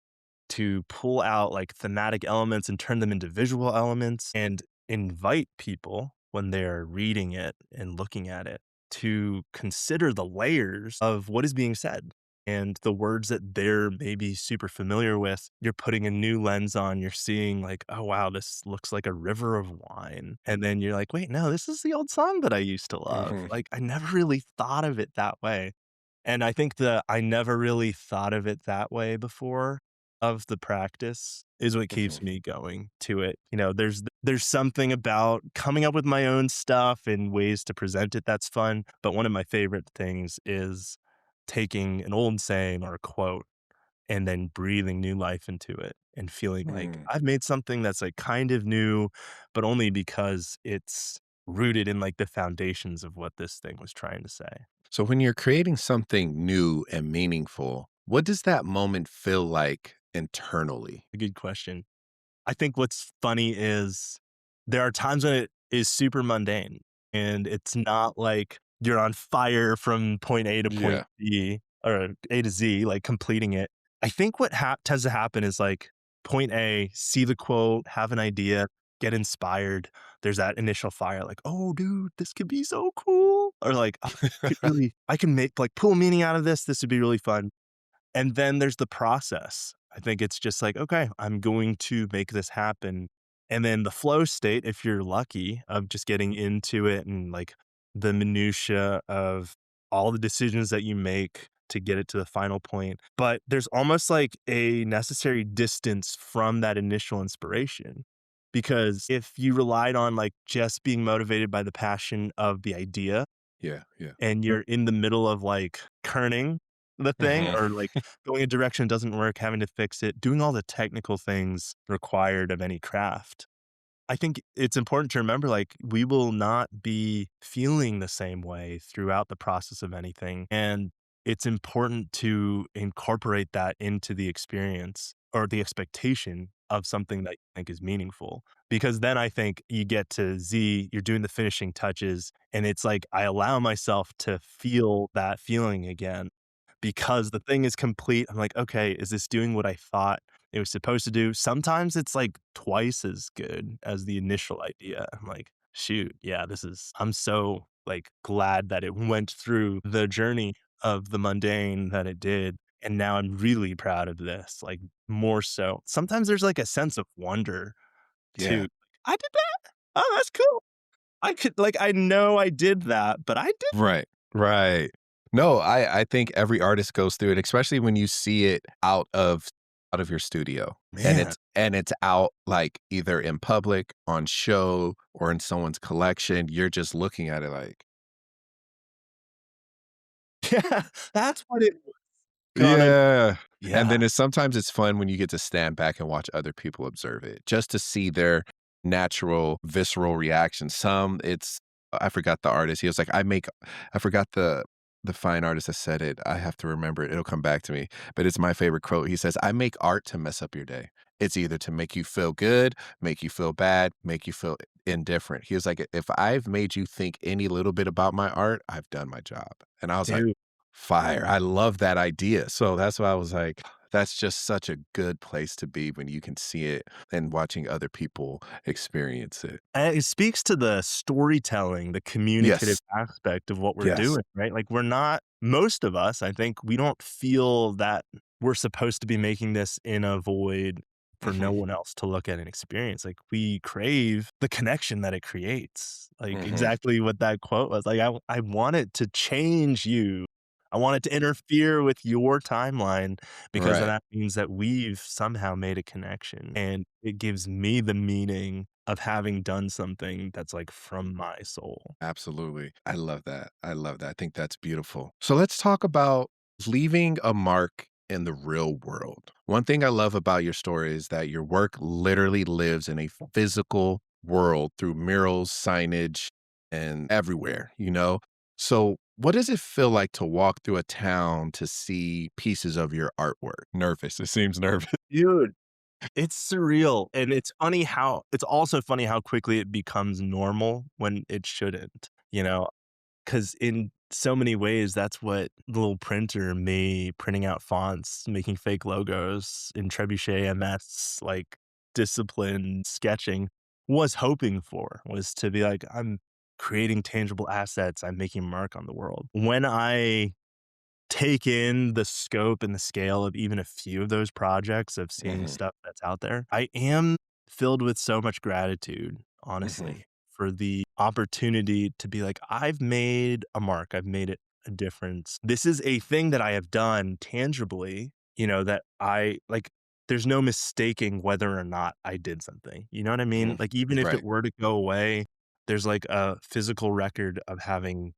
to pull out like thematic elements and turn them into visual elements, and invite people when they're reading it and looking at it to consider the layers of what is being said and the words that they're maybe super familiar with. You're putting a new lens on. You're seeing like, oh wow, this looks like a river of wine. And then you're like, wait, no, this is the old song that I used to love. Mhm, Like I never really thought of it that way. And I think the I never really thought of it that way before of the practice is what keeps mhm. me going to it. There's something about coming up with my own stuff and ways to present it that's fun, but one of my favorite things is taking an old saying or a quote and then breathing new life into it and feeling like Mm. I've made something that's like kind of new, but only because it's rooted in like the foundations of what this thing was trying to say. So when you're creating something new and meaningful, what does that moment feel like internally? A good question. I think what's funny is there are times when it is super mundane and it's not like you're on fire from point A to point Yeah. B or A to Z, like completing it. I think what tends to happen is like point A, see the quote, have an idea, get inspired. There's that initial fire, like, oh, dude, this could be so cool. Or like, "Oh, I can make like pull meaning out of this. This would be really fun." And then there's the process. I think it's just like, okay, I'm going to make this happen. And then the flow state, if you're lucky, of just getting into it and like the minutia of all the decisions that you make to get it to the final point. But there's almost like a necessary distance from that initial inspiration. Because if you relied on like just being motivated by the passion of the idea Yeah, yeah. and you're in the middle of like kerning the thing Mhm. or like going a direction that doesn't work, having to fix it, doing all the technical things required of any craft, I think it's important to remember, like, we will not be feeling the same way throughout the process of anything, and it's important to incorporate that into the experience or the expectation of something that you think is meaningful, because then I think you get to Z, you're doing the finishing touches, and it's like, I allow myself to feel that feeling again because the thing is complete. I'm like, "Okay, is this doing what I thought it was supposed to do?" Sometimes it's, like, twice as good as the initial idea. I'm like, "Shoot, yeah, this is" I'm so, like, glad that it went through the journey of the mundane that it did, and now I'm really proud of this, like, more so. Sometimes there's, like, a sense of wonder Yeah. too. "I did that? Oh, that's cool." I could like, I know I did that, but I did Right, right. No, I think every artist goes through it, especially when you see it out of your studio, and man. it's out, like, either in public, on show, or in someone's collection. You're just looking at it like, Yeah, that's what it was gonna yeah. And yeah. then sometimes it's fun when you get to stand back and watch other people observe it, just to see their natural, visceral reaction. Some, it's I forgot the artist. He was like, I forgot the fine artist that said it. I have to remember it. It'll come back to me. But it's my favorite quote. He says, "I make art to mess up your day. It's either to make you feel good, make you feel bad, make you feel indifferent." He was like, "If I've made you think any little bit about my art, I've done my job." And I was like, Dude, fire. I love that idea. So that's why I was like, that's just such a good place to be when you can see it and watching other people experience it. and it speaks to the storytelling, the communicative Yes. aspect of what we're Yes. doing, right? Like, we're not most of us, I think, we don't feel that we're supposed to be making this in a void for no Mhm. one else to look at and experience. Like, we crave the connection that it creates. Like, Mhm. exactly what that quote was. Like, I want it to change you. I want it to interfere with your timeline because then Right. that means that we've somehow made a connection, and it gives me the meaning of having done something that's, like, from my soul. Absolutely. I love that. I love that. I think that's beautiful. So let's talk about leaving a mark in the real world. One thing I love about your story is that your work literally lives in a physical world through murals, signage, and everywhere, you know? So, what does it feel like to walk through a town to see pieces of your artwork? Nervous. It seems nervous. Dude, it's surreal, and it's also funny how quickly it becomes normal when it shouldn't, you know? Because in so many ways, that's what the little printer, me printing out fonts, making fake logos in Trebuchet MS, like, disciplined sketching, was hoping for, was to be like, "I'm creating tangible assets, I'm making a mark on the world." When I take in the scope and the scale of even a few of those projects, of seeing Mhm. stuff that's out there, I am filled with so much gratitude, Mhm. honestly, for the opportunity to be like, I've made a mark, I've made it a difference. This is a thing that I have done tangibly, that I like. There's no mistaking whether or not I did something. You know what I mean? Mhm. Like, even if it Right. were to go away, there's like a physical record of having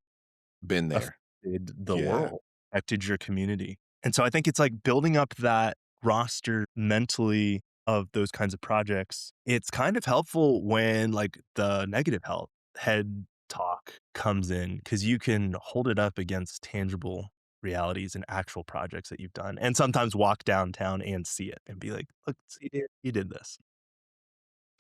Been there. affected the Yeah. world, affected your community. And so I think it's like building up that roster mentally of those kinds of projects. It's kind of helpful when like the negative health head talk comes in because you can hold it up against tangible realities and actual projects that you've done. And sometimes walk downtown and see it and be like, look, see, you did this.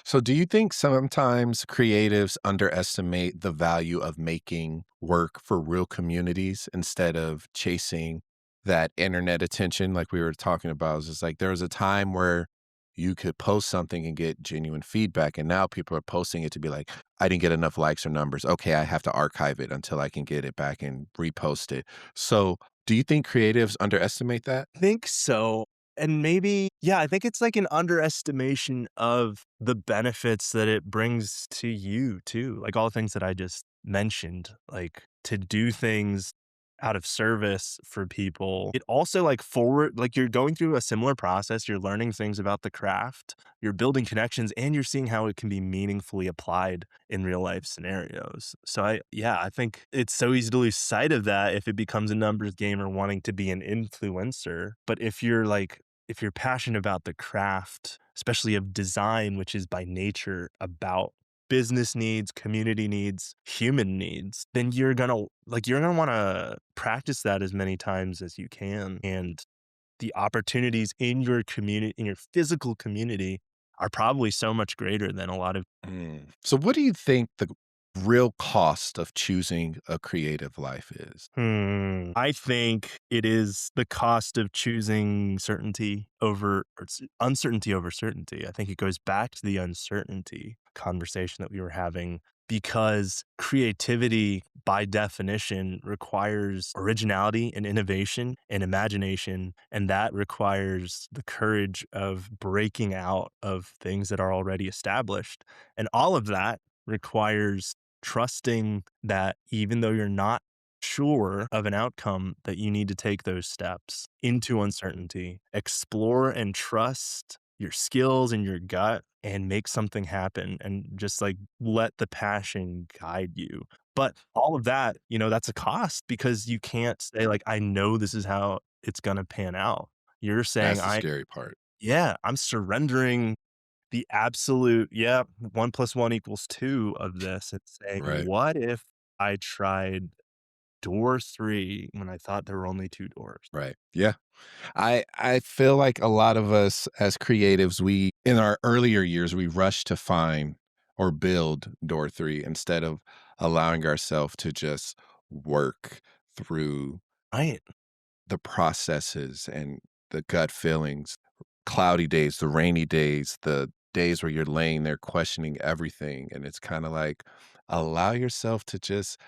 So, do you think sometimes creatives underestimate the value of making work for real communities instead of chasing that internet attention? Like we were talking about, it's just like there was a time where you could post something and get genuine feedback. And now people are posting it to be like, I didn't get enough likes or numbers. Okay, I have to archive it until I can get it back and repost it. So, do you think creatives underestimate that? Think so. And maybe, yeah, I think it's like an underestimation of the benefits that it brings to you too. Like all the things that I just mentioned, like to do things out of service for people. It also like forward, like you're going through a similar process. You're learning things about the craft, you're building connections, and you're seeing how it can be meaningfully applied in real life scenarios. So I think it's so easy to lose sight of that if it becomes a numbers game or wanting to be an influencer. But if you're passionate about the craft, especially of design, which is by nature about business needs, community needs, human needs, then you're gonna want to practice that as many times as you can. And the opportunities in your community, in your physical community, are probably so much greater than a lot of. So, what do you think the real cost of choosing a creative life is? I think it is the cost of choosing uncertainty over certainty. I think it goes back to the uncertainty conversation that we were having, because creativity by definition requires originality and innovation and imagination. And that requires the courage of breaking out of things that are already established. And all of that requires trusting that even though you're not sure of an outcome, that you need to take those steps into uncertainty, explore and trust your skills and your gut, and make something happen, and just like let the passion guide you. But all of that, that's a cost, because you can't say like, I know this is how it's going to pan out. You're saying, That's the scary part. yeah, I'm surrendering the absolute, yeah, 1 + 1 = 2 of this, and saying, Right. what if I tried door 3 when I thought there were only 2 doors? Right. Yeah. I feel like a lot of us as creatives, we in our earlier years, we rush to find or build door 3 instead of allowing ourselves to just work through Right. the processes and the gut feelings, cloudy days, the rainy days, the days where you're laying there questioning everything. And it's kind of like allow yourself to just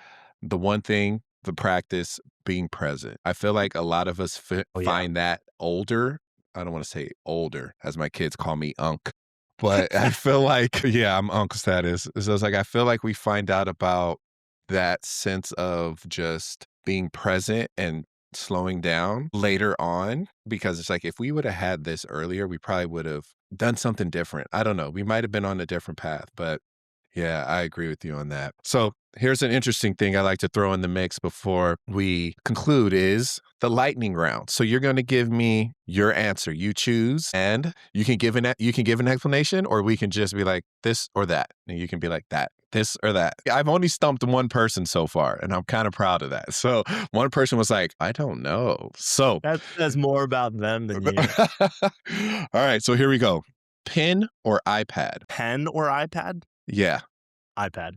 the one thing, the practice being present. I feel like a lot of us Oh, yeah. find that older. I don't want to say older, as my kids call me Unc, but I feel like, yeah, I'm Unc status. So it's like, I feel like we find out about that sense of just being present and slowing down later on because it's like if we would have had this earlier, we probably would have done something different. I don't know. We might have been on a different path, but yeah, I agree with you on that. So here's an interesting thing I like to throw in the mix before we conclude is the lightning round. So you're going to give me your answer. You choose, and you can give an explanation, or we can just be like this or that, and you can be like that, this or that. I've only stumped one person so far, and I'm kind of proud of that. So one person was like, I don't know. So That says more about them than you. all right, so here we go. Pen or iPad? Pen or iPad? Yeah. iPad.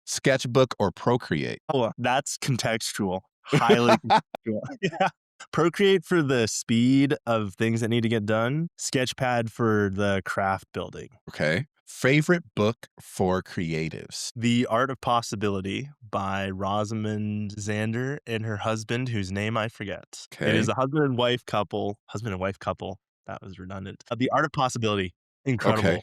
Sketchbook or Procreate? Oh, that's contextual. Highly contextual. Yeah. Procreate for the speed of things that need to get done. Sketchpad for the craft building. Okay. Favorite book for creatives? The Art of Possibility by Rosamund Zander and her husband, whose name I forget. It is Okay. a husband and wife couple. Husband and wife couple. That was redundant. The Art of Possibility. Okay. Incredible.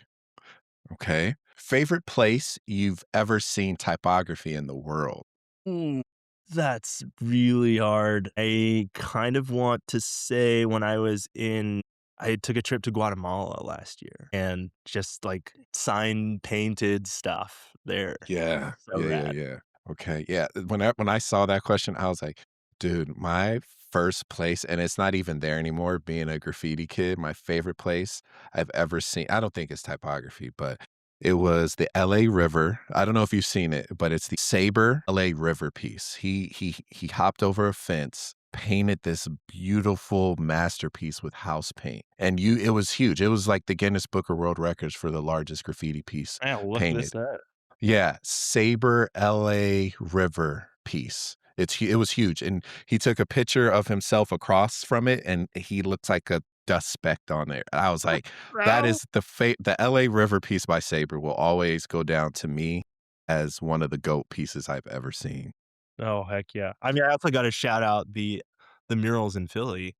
Okay. Favorite place you've ever seen typography in the world? Mm, that's really hard. I kind of want to say I took a trip to Guatemala last year and just like sign painted stuff there. Yeah. So Yeah, yeah, rad. yeah. Okay. Yeah. When I saw that question, I was like, dude, my first place, and it's not even there anymore, being a graffiti kid, my favorite place I've ever seen. I don't think it's typography, but it was the LA River. I don't know if you've seen it, but it's the Sabre LA River piece. He hopped over a fence, painted this beautiful masterpiece with house paint. And it was huge. It was like the Guinness Book of World Records for the largest graffiti piece Man, look this painted. up. Yeah, Sabre LA River piece. It was huge, and he took a picture of himself across from it, and he looks like a dust speck on there. And I was like, that Bro. is the LA River piece by Sabre will always go down to me as one of the GOAT pieces I've ever seen. Oh, heck yeah. I mean, I also got to shout out the murals in Philly.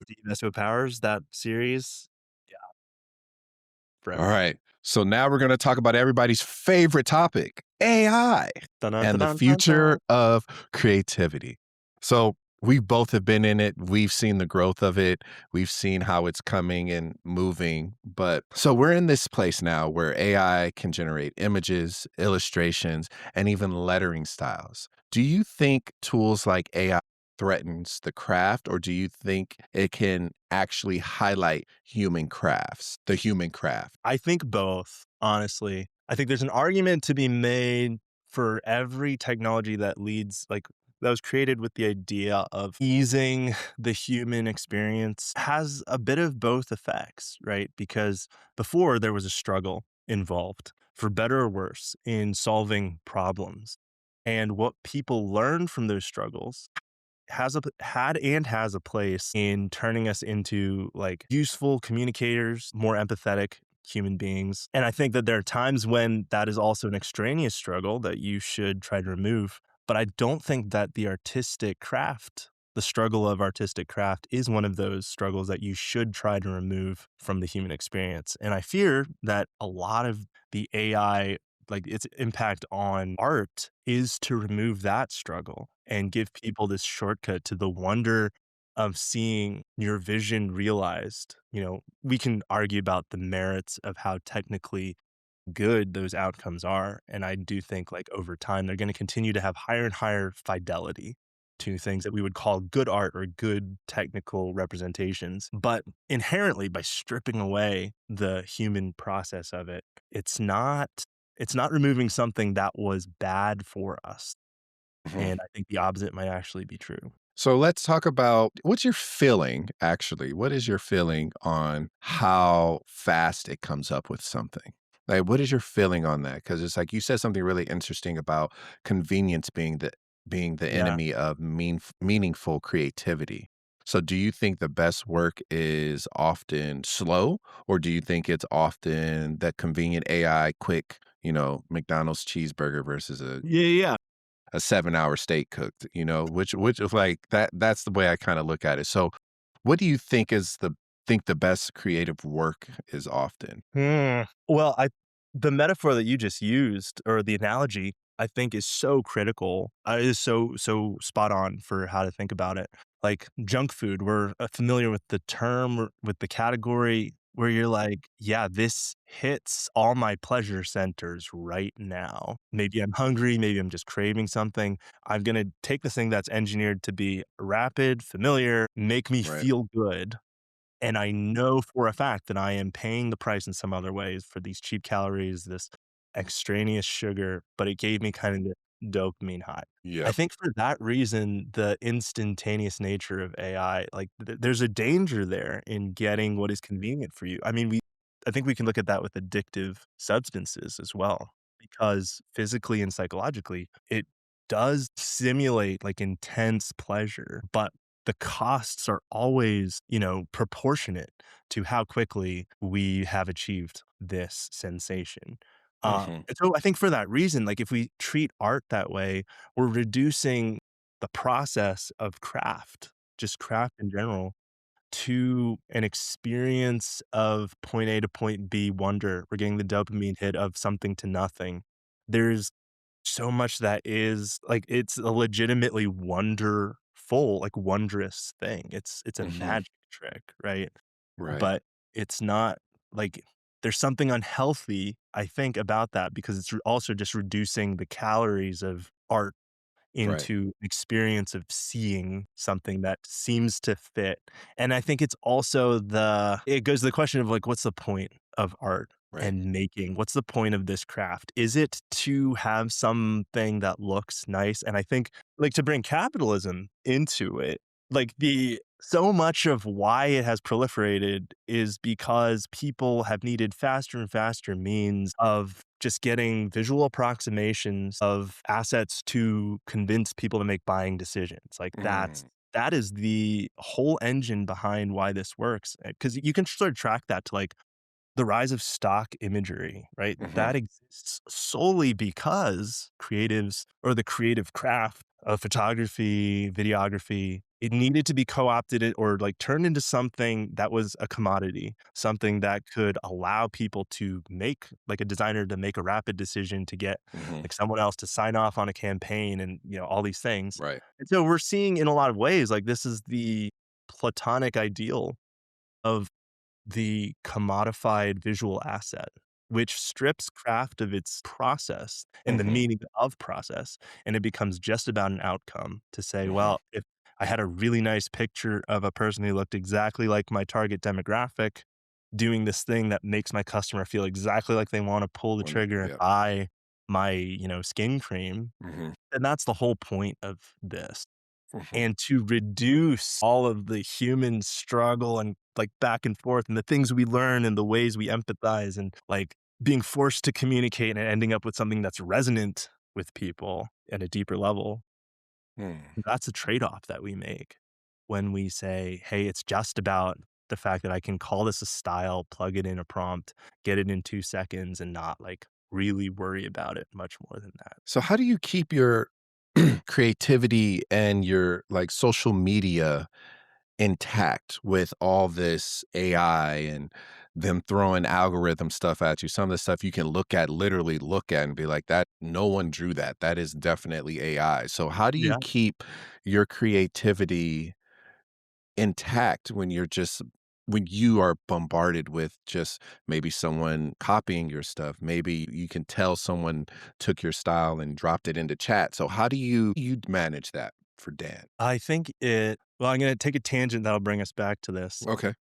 The Investo Powers, that series. Yeah, All forever. right. So now we're going to talk about everybody's favorite topic, AI Dun, dun, and the dun, dun, future dun. of creativity. So we both have been in it. We've seen the growth of it. We've seen how it's coming and moving. But so we're in this place now where AI can generate images, illustrations, and even lettering styles. Do you think tools like AI threatens the craft, or do you think it can actually highlight human crafts, the human craft? I think both, honestly. I think there's an argument to be made for every technology that leads, like, that was created with the idea of easing the human experience has a bit of both effects, right? Because before there was a struggle involved, for better or worse, in solving problems. And what people learn from those struggles had and has a place in turning us into, like, useful communicators, more empathetic human beings. And I think that there are times when that is also an extraneous struggle that you should try to remove. But I don't think that the struggle of artistic craft is one of those struggles that you should try to remove from the human experience. And I fear that a lot of the AI, like, its impact on art is to remove that struggle and give people this shortcut to the wonder of seeing your vision realized. We can argue about the merits of how technically good those outcomes are, and I do think, like, over time, they're gonna continue to have higher and higher fidelity to things that we would call good art or good technical representations, but inherently, by stripping away the human process of it, it's not removing something that was bad for us, Mhm. and I think the opposite might actually be true. So let's talk about what's your feeling actually? What is your feeling on how fast it comes up with something? Like, what is your feeling on that? Because it's like you said something really interesting about convenience being the Yeah. enemy of meaningful creativity. So do you think the best work is often slow, or do you think it's often that convenient AI quick, McDonald's cheeseburger versus a Yeah, yeah, yeah. a 7-hour steak cooked, which is like that's the way I kinda look at it. So, what do you think the best creative work is often? Well, I the metaphor that you just used, or the analogy, I think is so critical. Is so spot on for how to think about it. Like junk food, we're familiar with the term, with the category, where you're like, yeah, this hits all my pleasure centers right now. Maybe I'm hungry, maybe I'm just craving something. I'm gonna take this thing that's engineered to be rapid, familiar, make me Right. feel good, and I know for a fact that I am paying the price in some other ways for these cheap calories, this extraneous sugar, but it gave me kind of the dopamine high. I Yep. think for that reason, the instantaneous nature of AI, like, there's a danger there in getting what is convenient for you. I mean, I think we can look at that with addictive substances as well, because physically and psychologically, it does simulate, like, intense pleasure, but the costs are always, proportionate to how quickly we have achieved this sensation. Mhm. And so I think for that reason, like, if we treat art that way, we're reducing the process of craft, just craft in general, to an experience of point A to point B wonder. We're getting the dopamine hit of something to nothing. There's so much that is, like, it's a legitimately wonderful, like, wondrous thing. It's a Mhm. magic trick, right? Right. But it's not, like, there's something unhealthy, I think, about that, because it's also just reducing the calories of art Right. into experience of seeing something that seems to fit. And I think it's also it goes to the question of, like, what's the point of art Right. and making? What's the point of this craft? Is it to have something that looks nice? And I think, like, to bring capitalism into it, like, the so much of why it has proliferated is because people have needed faster and faster means of just getting visual approximations of assets to convince people to make buying decisions. Like, Mm. that is the whole engine behind why this works. Because you can sort of track that to, like, the rise of stock imagery, right? Mhm. That exists solely because creatives, or the creative craft of photography, videography, it needed to be co-opted or like turned into something that was a commodity, something that could allow people to make like a designer to make a rapid decision to get Hmm. like someone else to sign off on a campaign and all these things. Right. And so we're seeing in a lot of ways like this is the platonic ideal of the commodified visual asset, which strips craft of its process and the Hmm. meaning of process, and it becomes just about an outcome to say, Hmm. well, if I had a really nice picture of a person who looked exactly like my target demographic doing this thing that makes my customer feel exactly like they want to pull the trigger and Yeah. buy my, skin cream, Hmm. and that's the whole point of this. Hmm. And to reduce all of the human struggle and like back and forth and the things we learn and the ways we empathize and like being forced to communicate and ending up with something that's resonant with people at a deeper level. Hmm. That's a trade off that we make when we say, hey, it's just about the fact that I can call this a style, plug it in a prompt, get it in 2 seconds, and not like really worry about it much more than that. So how do you keep your creativity and your like social media intact with all this AI and them throwing algorithm stuff at you? Some of the stuff you can look at, literally look at and be like, that no one drew that. That is definitely AI. So how do you Yeah. keep your creativity intact when you are bombarded with just maybe someone copying your stuff? Maybe you can tell someone took your style and dropped it into chat. So how do you manage that for Dan? I think well, I'm going to take a tangent that'll bring us back to this. Okay.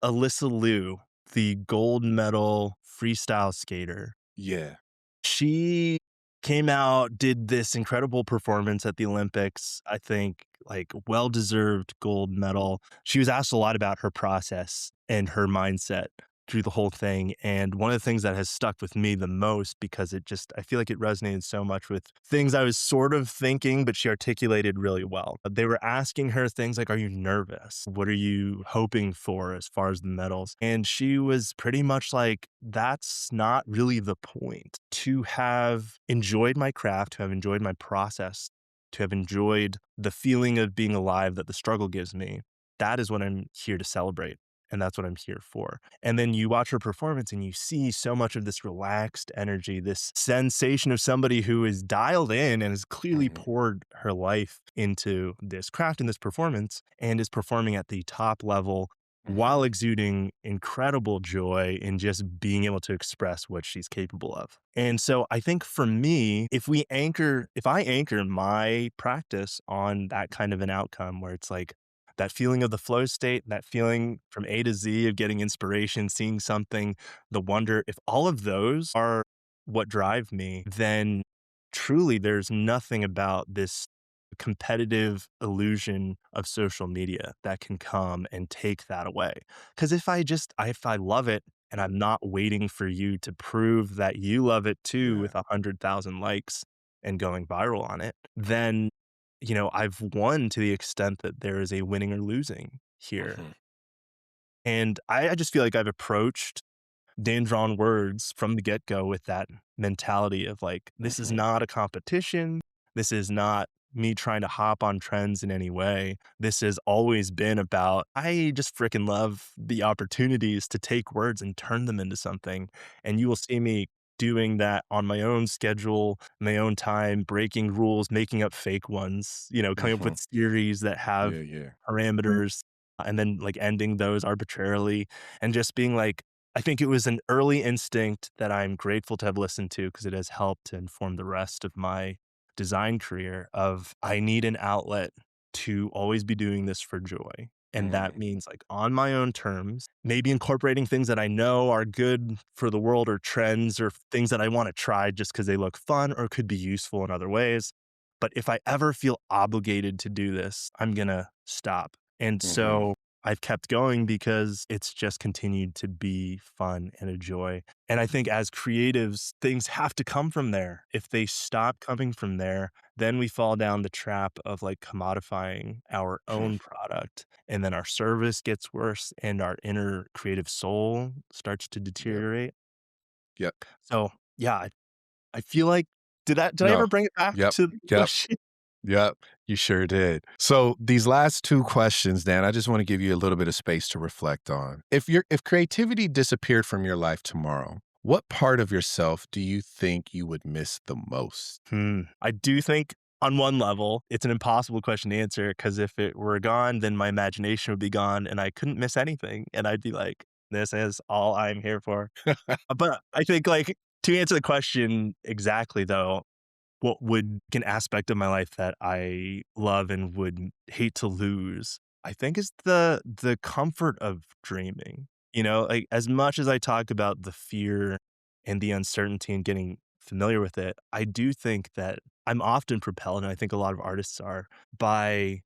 Alyssa Liu, the gold medal freestyle skater, Yeah. she came out, did this incredible performance at the Olympics. I think like well-deserved gold medal. She was asked a lot about her process and her mindset through the whole thing. And one of the things that has stuck with me the most because I feel like it resonated so much with things I was sort of thinking, but she articulated really well. They were asking her things like, are you nervous? What are you hoping for as far as the medals? And she was pretty much like, that's not really the point. To have enjoyed my craft, to have enjoyed my process, to have enjoyed the feeling of being alive that the struggle gives me, that is what I'm here to celebrate. And that's what I'm here for. And then you watch her performance and you see so much of this relaxed energy, this sensation of somebody who is dialed in and has clearly Mhm, poured her life into this craft and this performance and is performing at the top level while mhm, exuding incredible joy in just being able to express what she's capable of. And so I think for me, if I anchor my practice on that kind of an outcome where it's like that feeling of the flow state, that feeling from A to Z of getting inspiration, seeing something, the wonder, if all of those are what drive me, then truly there's nothing about this competitive illusion of social media that can come and take that away. Because if I love it and I'm not waiting for you to prove that you love it too yeah, with 100,000 likes and going viral on it, then, I've won to the extent that there is a winning or losing here. mhm, And I just feel like I've approached DanDrawnWords from the get go with that mentality of like, this is mhm, not a competition. This is not me trying to hop on trends in any way. This has always been about, I just freaking love the opportunities to take words and turn them into something. And you will see me doing that on my own schedule, my own time, breaking rules, making up fake ones, coming up mhm, with theories that have yeah, yeah, parameters and then like ending those arbitrarily and just being like, I think it was an early instinct that I'm grateful to have listened to because it has helped to inform the rest of my design career of I need an outlet to always be doing this for joy. And that mm, means like on my own terms, maybe incorporating things that I know are good for the world or trends or things that I want to try just because they look fun or could be useful in other ways. But if I ever feel obligated to do this, I'm going to stop. And mhm, so I've kept going because it's just continued to be fun and a joy. And I think as creatives, things have to come from there. If they stop coming from there, then we fall down the trap of like commodifying our mhm, own product. And then our service gets worse and our inner creative soul starts to yep, deteriorate. yep, So, yeah, I feel like Did I No. ever bring it back Yep. to the Yep. question? Yep. You sure did. So these last two questions, Dan, I just want to give you a little bit of space to reflect on. If creativity disappeared from your life tomorrow, what part of yourself do you think you would miss the most? I do think on one level, it's an impossible question to answer because if it were gone, then my imagination would be gone and I couldn't miss anything. And I'd be like, this is all I'm here for. But I think, like, to answer the question exactly, though, what would an aspect of my life that I love and would hate to lose, I think is the comfort of dreaming. You know, like as much as I talk about the fear and the uncertainty and getting familiar with it, I do think that I'm often propelled, and I think a lot of artists are, by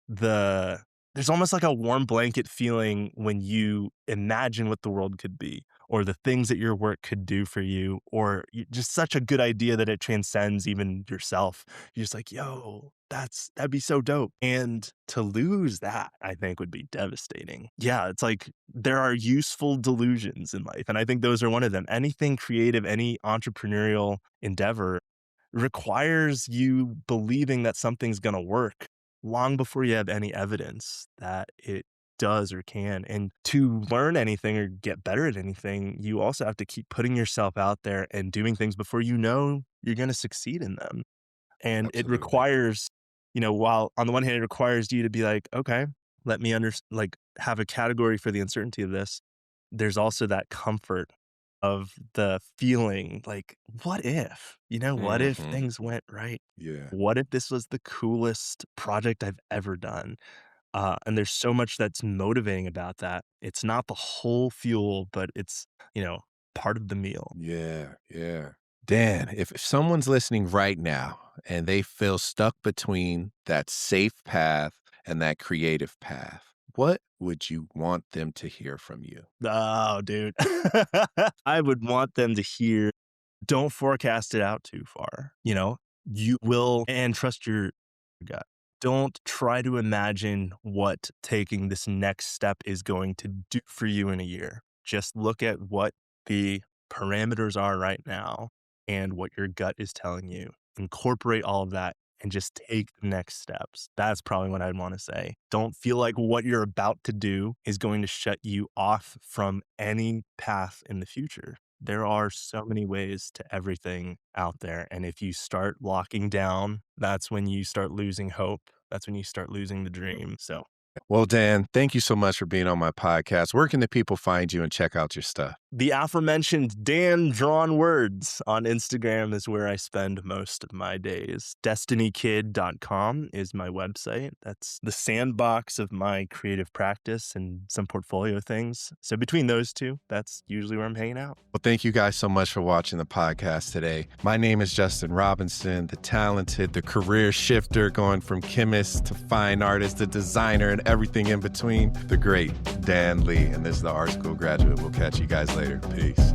the there's almost like a warm blanket feeling when you imagine what the world could be or the things that your work could do for you, or just such a good idea that it transcends even yourself. You're just like, yo, that'd be so dope. And to lose that, I think would be devastating. Yeah, it's like there are useful delusions in life. And I think those are one of them. Anything creative, any entrepreneurial endeavor requires you believing that something's going to work long before you have any evidence that it does or can. And to learn anything or get better at anything, you also have to keep putting yourself out there and doing things before you know you're going to succeed in them. And it Absolutely. requires, while on the one hand, it requires you to be like, okay, let me have a category for the uncertainty of this. There's also that comfort of the feeling like, what if, what if Hmm. things went right? Yeah. What if this was the coolest project I've ever done? And there's so much that's motivating about that. It's not the whole fuel, but it's, part of the meal. Yeah. Yeah. Dan, if someone's listening right now and they feel stuck between that safe path and that creative path, what would you want them to hear from you? Oh, dude. I would want them to hear, don't forecast it out too far. You will, and trust your gut. Don't try to imagine what taking this next step is going to do for you in a year. Just look at what the parameters are right now and what your gut is telling you. Incorporate all of that and just take the next steps. That's probably what I'd want to say. Don't feel like what you're about to do is going to shut you off from any path in the future. There are so many ways to everything out there. And if you start locking down, that's when you start losing hope. That's when you start losing the dream. So Well, Dan, thank you so much for being on my podcast. Where can the people find you and check out your stuff? the aforementioned DanDrawnWords on Instagram is where I spend most of my days. DestinyKid.com is my website. That's the sandbox of my creative practice and some portfolio things. So between those two, that's usually where I'm hanging out. Well, thank you guys so much for watching the podcast today. My name is Justin Robinson, the talented, the career shifter, going from chemist to fine artist to designer and everything in between, the great Dan Lee. And this is the Art School graduate. We'll catch you guys later. Peace.